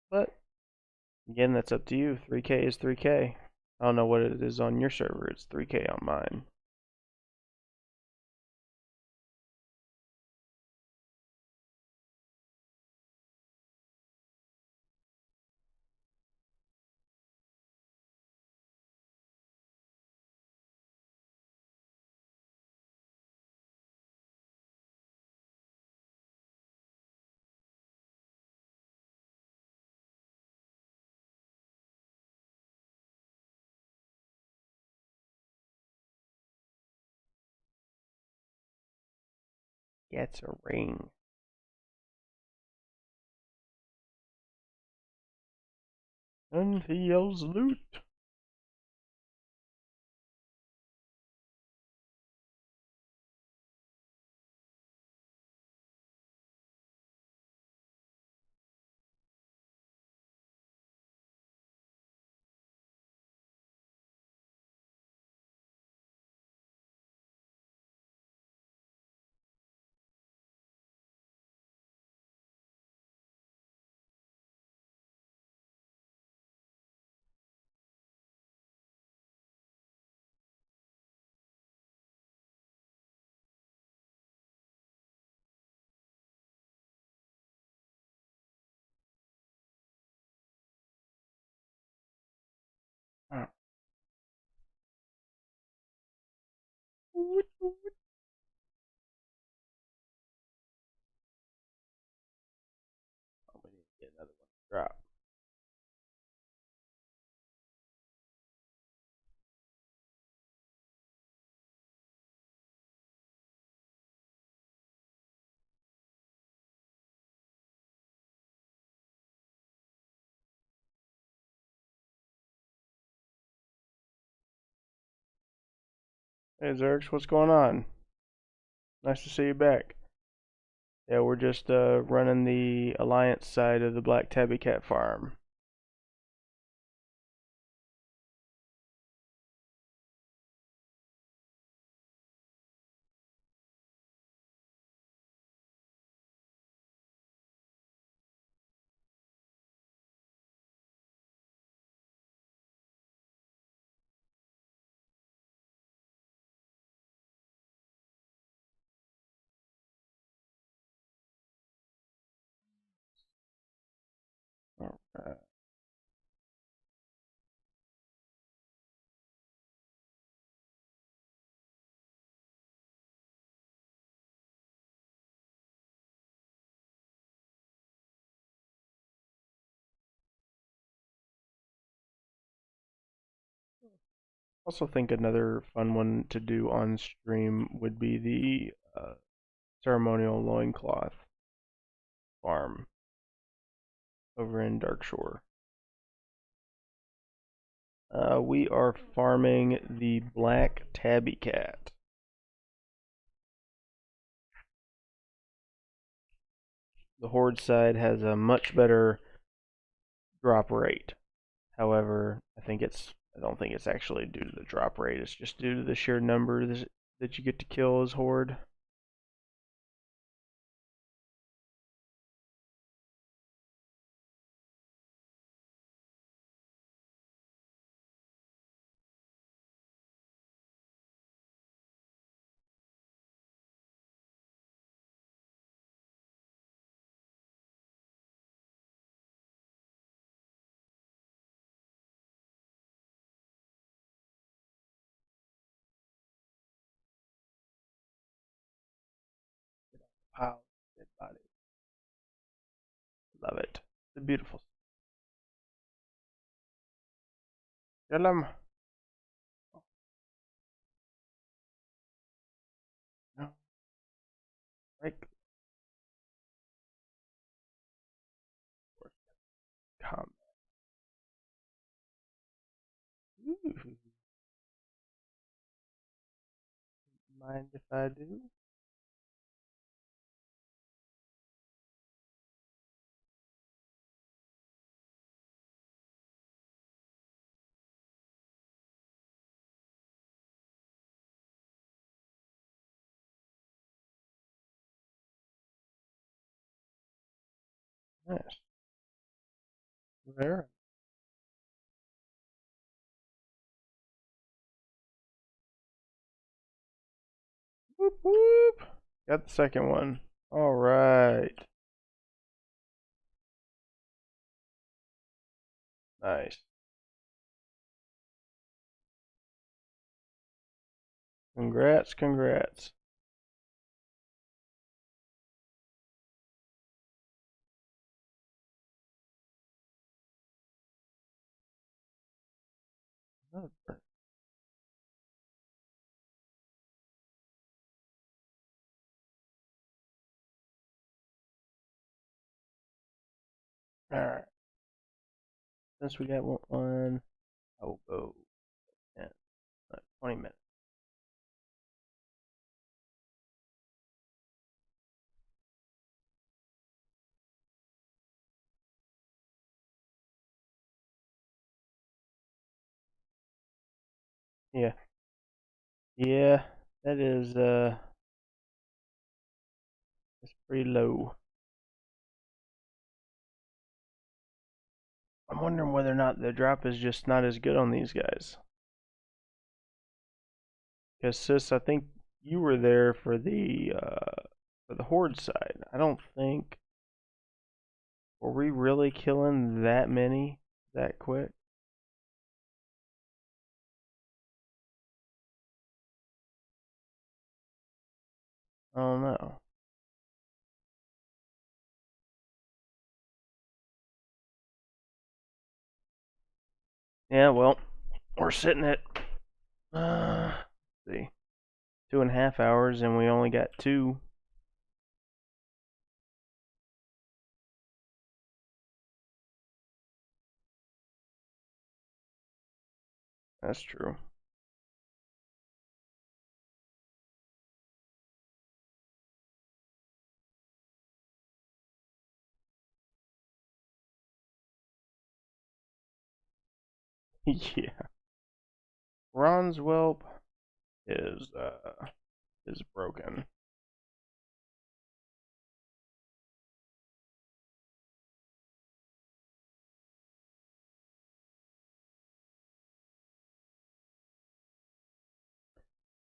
A: But again, that's up to you. 3K is 3K. I don't know what it is on your server. It's 3K on mine. Gets a ring. And he yells loot. Oh. We need to get another one to drop. Hey Zerx, what's going on? Nice to see you back. Yeah, we're just running the Alliance side of the Black Tabby Cat farm. Alright. Also think another fun one to do on stream would be the ceremonial loincloth farm over in Darkshore. We are farming the Black Tabby Cat. The Horde side has a much better drop rate. However, I think it's I don't think it's actually due to the drop rate. It's just due to the sheer number that you get to kill as Horde. Wow, dead body. Love it. It's beautiful. Kill him. No, break. Combat. Ooh. Mind if I do? Nice. There. Whoop whoop. Got the second one. All right. Nice. Congrats, congrats. Alright. 'Since we got one, I will go 10, 20 minutes. Yeah. Yeah, that is it's pretty low. I'm wondering whether or not the drop is just not as good on these guys. Because sis, I think you were there for the Horde side. I don't think were we really killing that many that quick? I don't know. Yeah, well, we're sitting at let's see, 2.5 hours, and we only got two. That's true. Yeah. Ron's whelp is broken.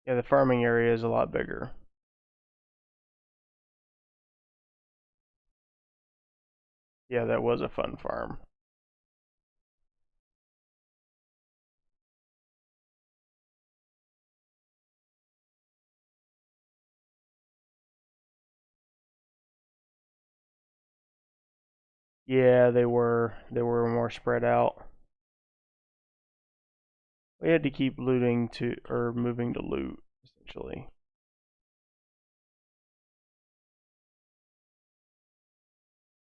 A: Yeah, the farming area is a lot bigger. Yeah, that was a fun farm. Yeah, they were more spread out. We had to keep looting to or moving to loot essentially.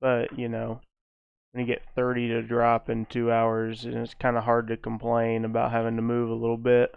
A: But, when you get 30 to drop in 2 hours, and it's kind of hard to complain about having to move a little bit.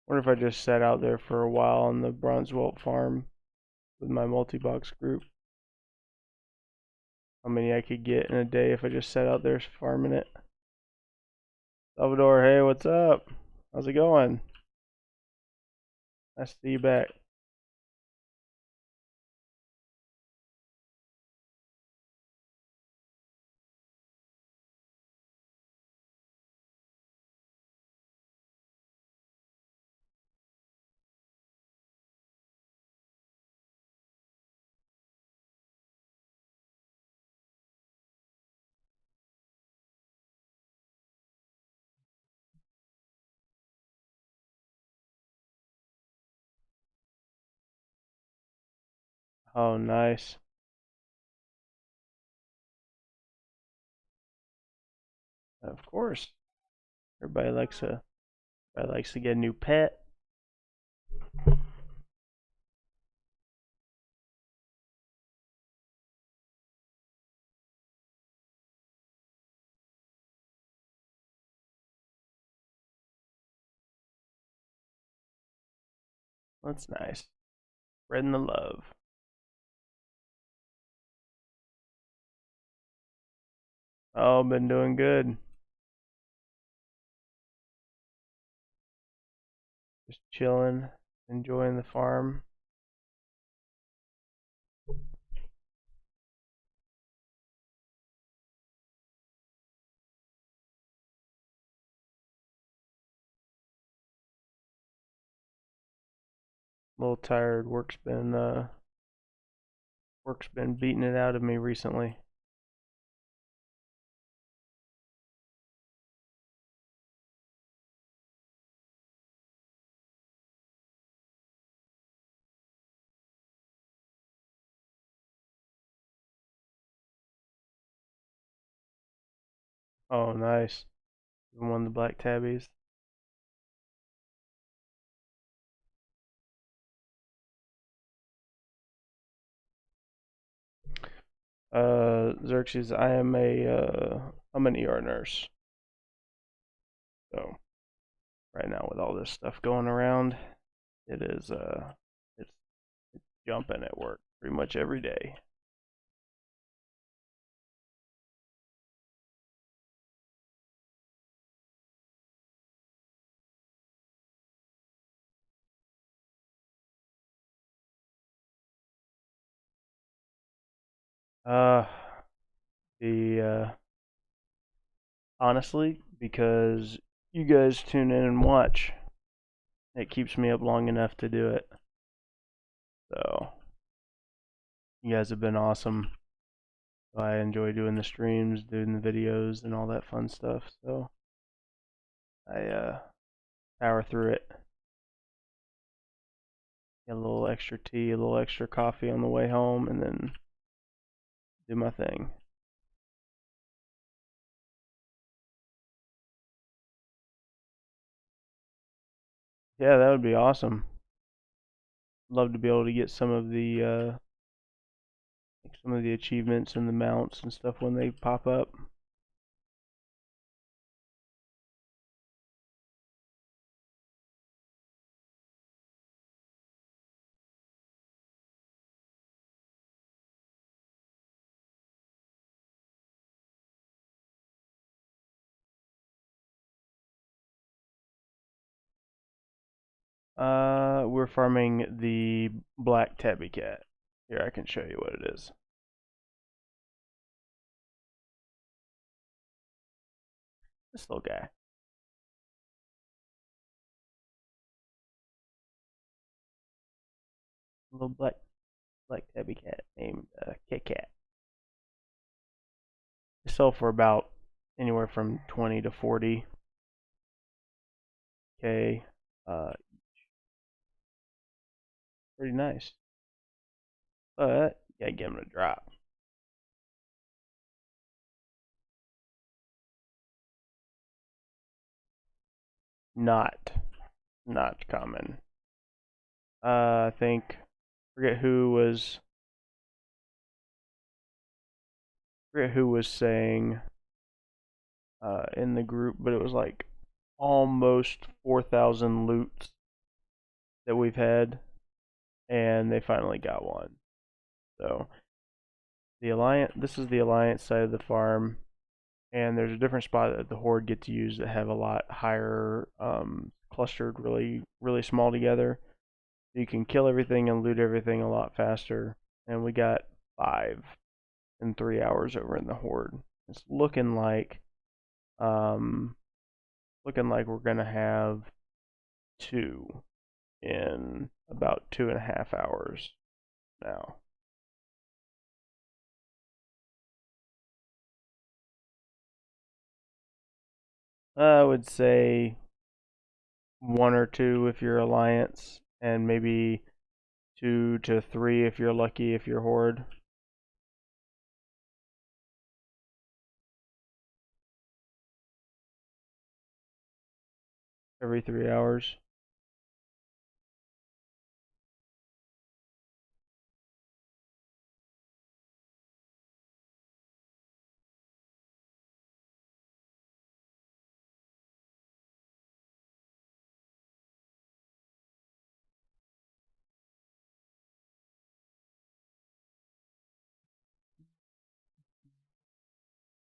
A: Wonder if I just sat out there for a while on the bronze whelp farm with my multi-box group. How many I could get in a day if I just sat out there farming it. Salvador, hey, what's up? How's it going? Nice to see you back. Oh, nice. Of course. Everybody likes to get a new pet. That's nice. Spreading the love. Oh, been doing good. Just chilling, enjoying the farm. A little tired. Work's been beating it out of me recently. Oh, nice. Even won the black tabbies. Xerxes, I'm an ER nurse. So right now with all this stuff going around, it is it's jumping at work pretty much every day. Uh, the honestly, because you guys tune in and watch, it keeps me up long enough to do it. So you guys have been awesome. I enjoy doing the streams, doing the videos, and all that fun stuff. So I power through it. Get a little extra tea, a little extra coffee on the way home, and then do my thing. Yeah, that would be awesome. Love to be able to get some of the achievements and the mounts and stuff when they pop up. We're farming the black tabby cat. Here, I can show you what it is. This little guy. A little black tabby cat named Kit Kat. They sell for about anywhere from 20 to 40K. Pretty nice. But you gotta give him a drop. Not not common. I think forget who was saying in the group, but it was like almost 4,000 loots that we've had, and they finally got one. So the Alliance, this is the Alliance side of the farm, and there's a different spot that the Horde get to use that have a lot higher, clustered really small together. You can kill everything and loot everything a lot faster. And we got 5 in 3 hours over in the Horde. It's um, looking like we're gonna have 2 in about 2.5 hours now. I would say 1 or 2 if you're Alliance, and maybe 2 to 3 if you're lucky if you're Horde. Every 3 hours.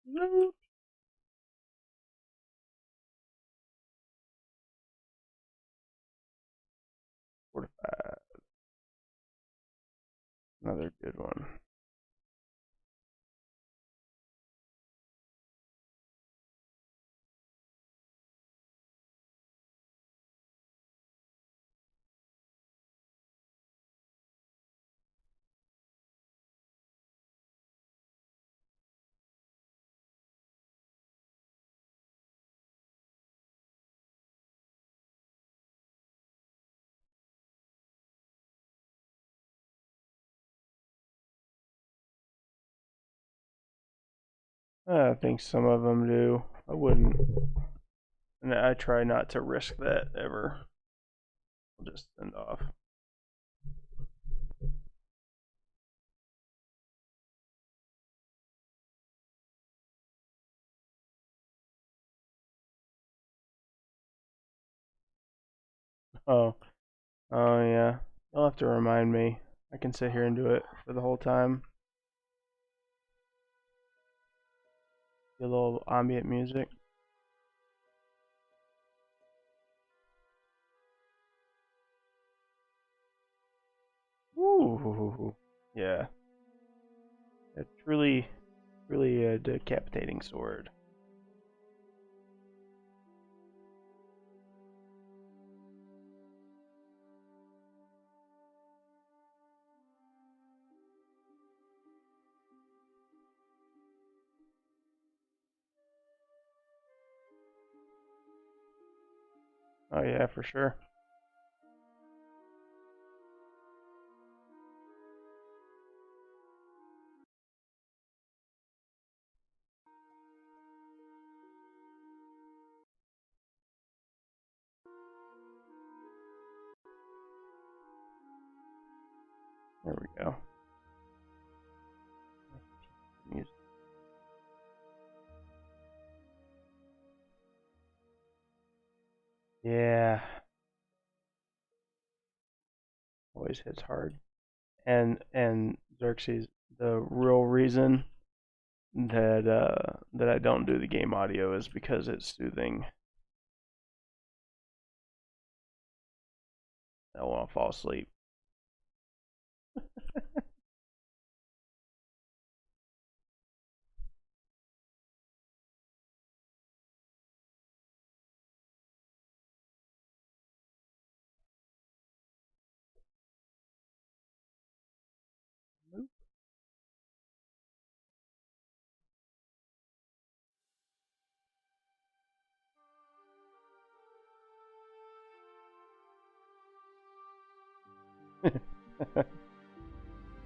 A: Loot. 4 to 5. Another good one. I think some of them do. I wouldn't. And I try not to risk that ever. I'll just send off. Oh, oh yeah. You'll have to remind me. I can sit here and do it for the whole time. Get a little ambient music. Ooh, yeah. It's really a decapitating sword. Oh yeah, for sure. There we go. Music. Yeah, always hits hard. And Xerxes, the real reason that I don't do the game audio is because it's soothing. I don't want to fall asleep.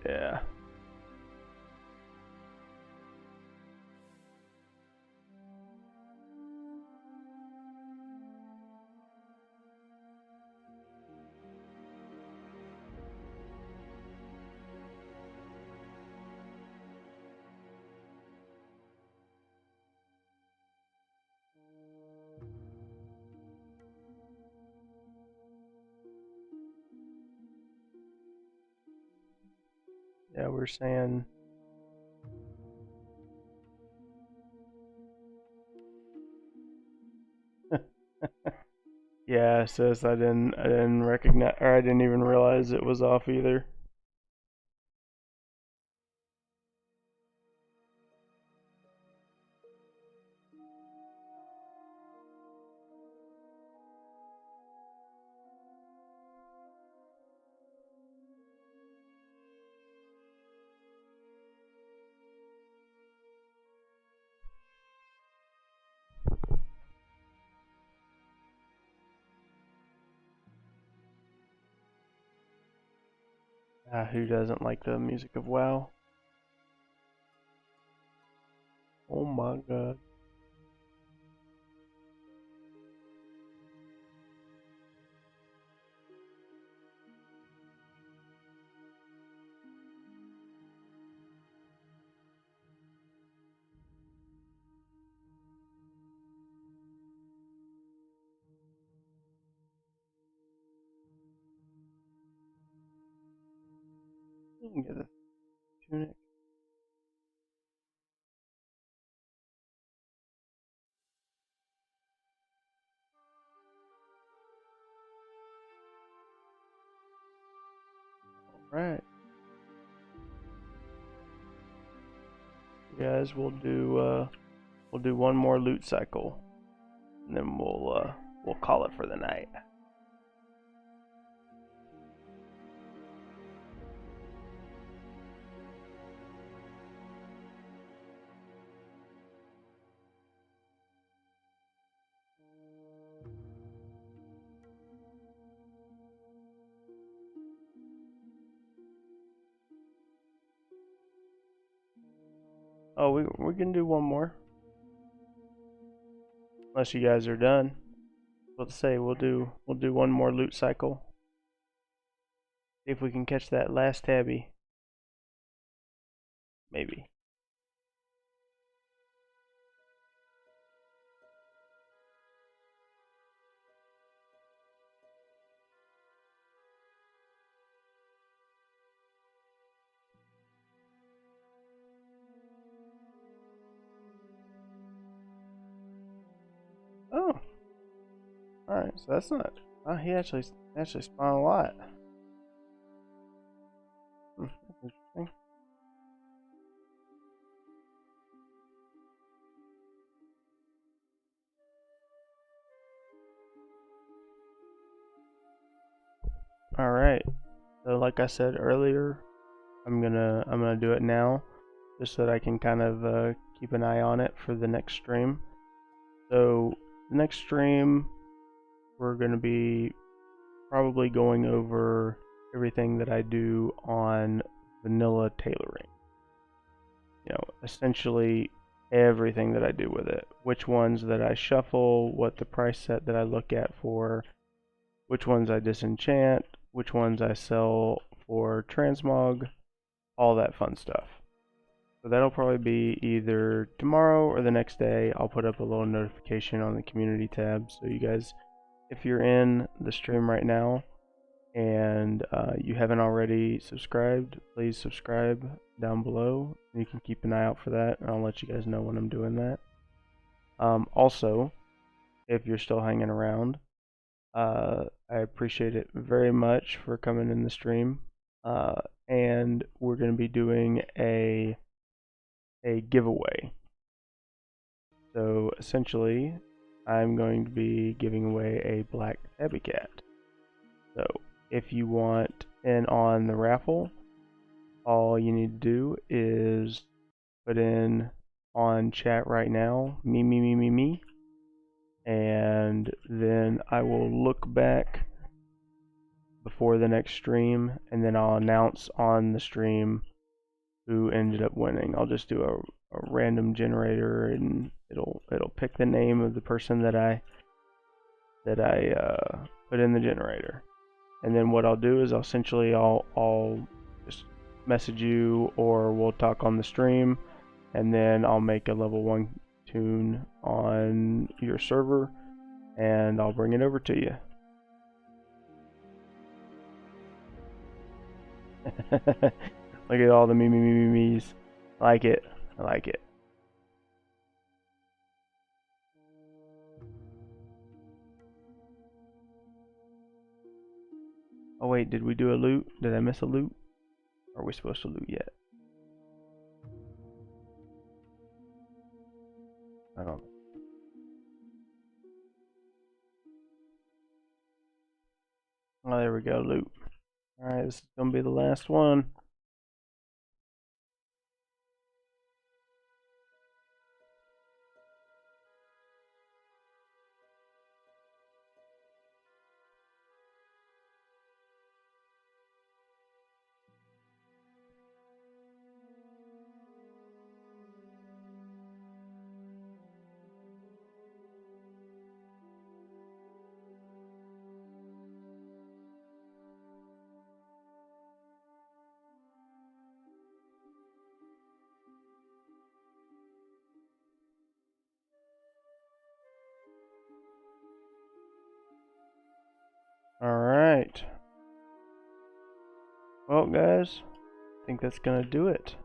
A: Yeah. Yeah, we're saying. Yeah, it says I didn't recognize, or I didn't even realize it was off either. Who doesn't like the music of WoW? Oh my god. You can get a tunic. Alright. Guys, we'll do one more loot cycle. And then we'll call it for the night. Oh, we can do one more. Unless you guys are done. Let's say we'll do one more loot cycle. See if we can catch that last tabby. Maybe. Oh. Alright, so that's not. Oh, he actually spawned a lot. That's interesting. Alright. So like I said earlier, I'm gonna do it now, just so that I can kind of keep an eye on it for the next stream. So the next stream, we're gonna be probably going over everything that I do on vanilla tailoring. You know, essentially everything that I do with it. Which ones that I shuffle, what the price set that I look at for, which ones I disenchant, which ones I sell for transmog, all that fun stuff. So that'll probably be either tomorrow or the next day. I'll put up a little notification on the community tab, so you guys, if you're in the stream right now and you haven't already subscribed, please subscribe down below. You can keep an eye out for that, and I'll let you guys know when I'm doing that. Also, if you're still hanging around, I appreciate it very much for coming in the stream. And we're going to be doing a giveaway. So essentially, I'm going to be giving away a black tabby cat. So if you want in on the raffle, all you need to do is put in on chat right now, me, and then I will look back before the next stream, and then I'll announce on the stream who ended up winning. I'll just do a random generator, and it'll pick the name of the person that I put in the generator. And then what I'll do is I'll just message you, or we'll talk on the stream, and then I'll make a level 1 tune on your server, and I'll bring it over to you. Look at all the me's. I like it. I like it. Oh wait, did we do a loot? Did I miss a loot? Or are we supposed to loot yet? I don't know. Oh, there we go, loot. Alright, this is gonna be the last one. Alright. Well, guys, I think that's gonna do it.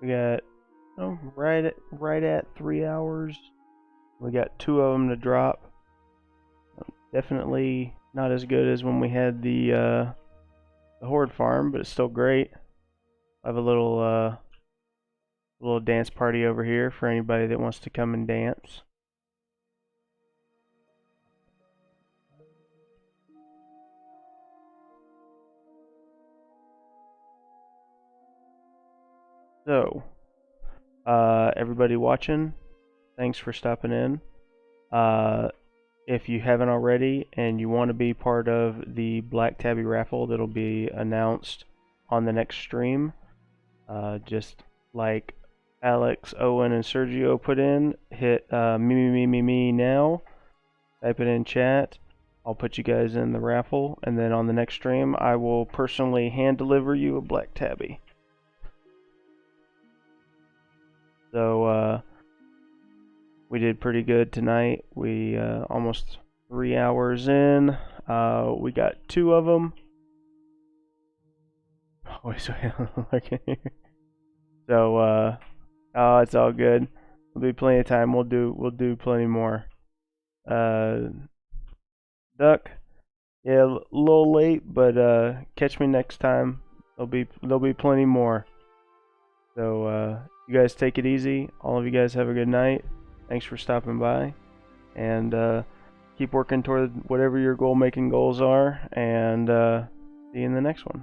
A: We got right at 3 hours. We got 2 of them to drop. Definitely not as good as when we had the horde farm, but it's still great. I have a little dance party over here for anybody that wants to come and dance. So, everybody watching, thanks for stopping in. If you haven't already and you want to be part of the Black Tabby raffle that'll be announced on the next stream, just like Alex, Owen, and Sergio put in, hit me now, type it in chat. I'll put you guys in the raffle, and then on the next stream, I will personally hand deliver you a Black Tabby. So, we did pretty good tonight. We almost 3 hours in. We got 2 of them. Oh, wait, okay. So, oh, it's all good. There'll be plenty of time. We'll do plenty more. Duck. Yeah, a little late, but catch me next time. There'll be plenty more. So, you guys take it easy. All of you guys have a good night. Thanks for stopping by, and keep working toward whatever your goal-making goals are, and see you in the next one.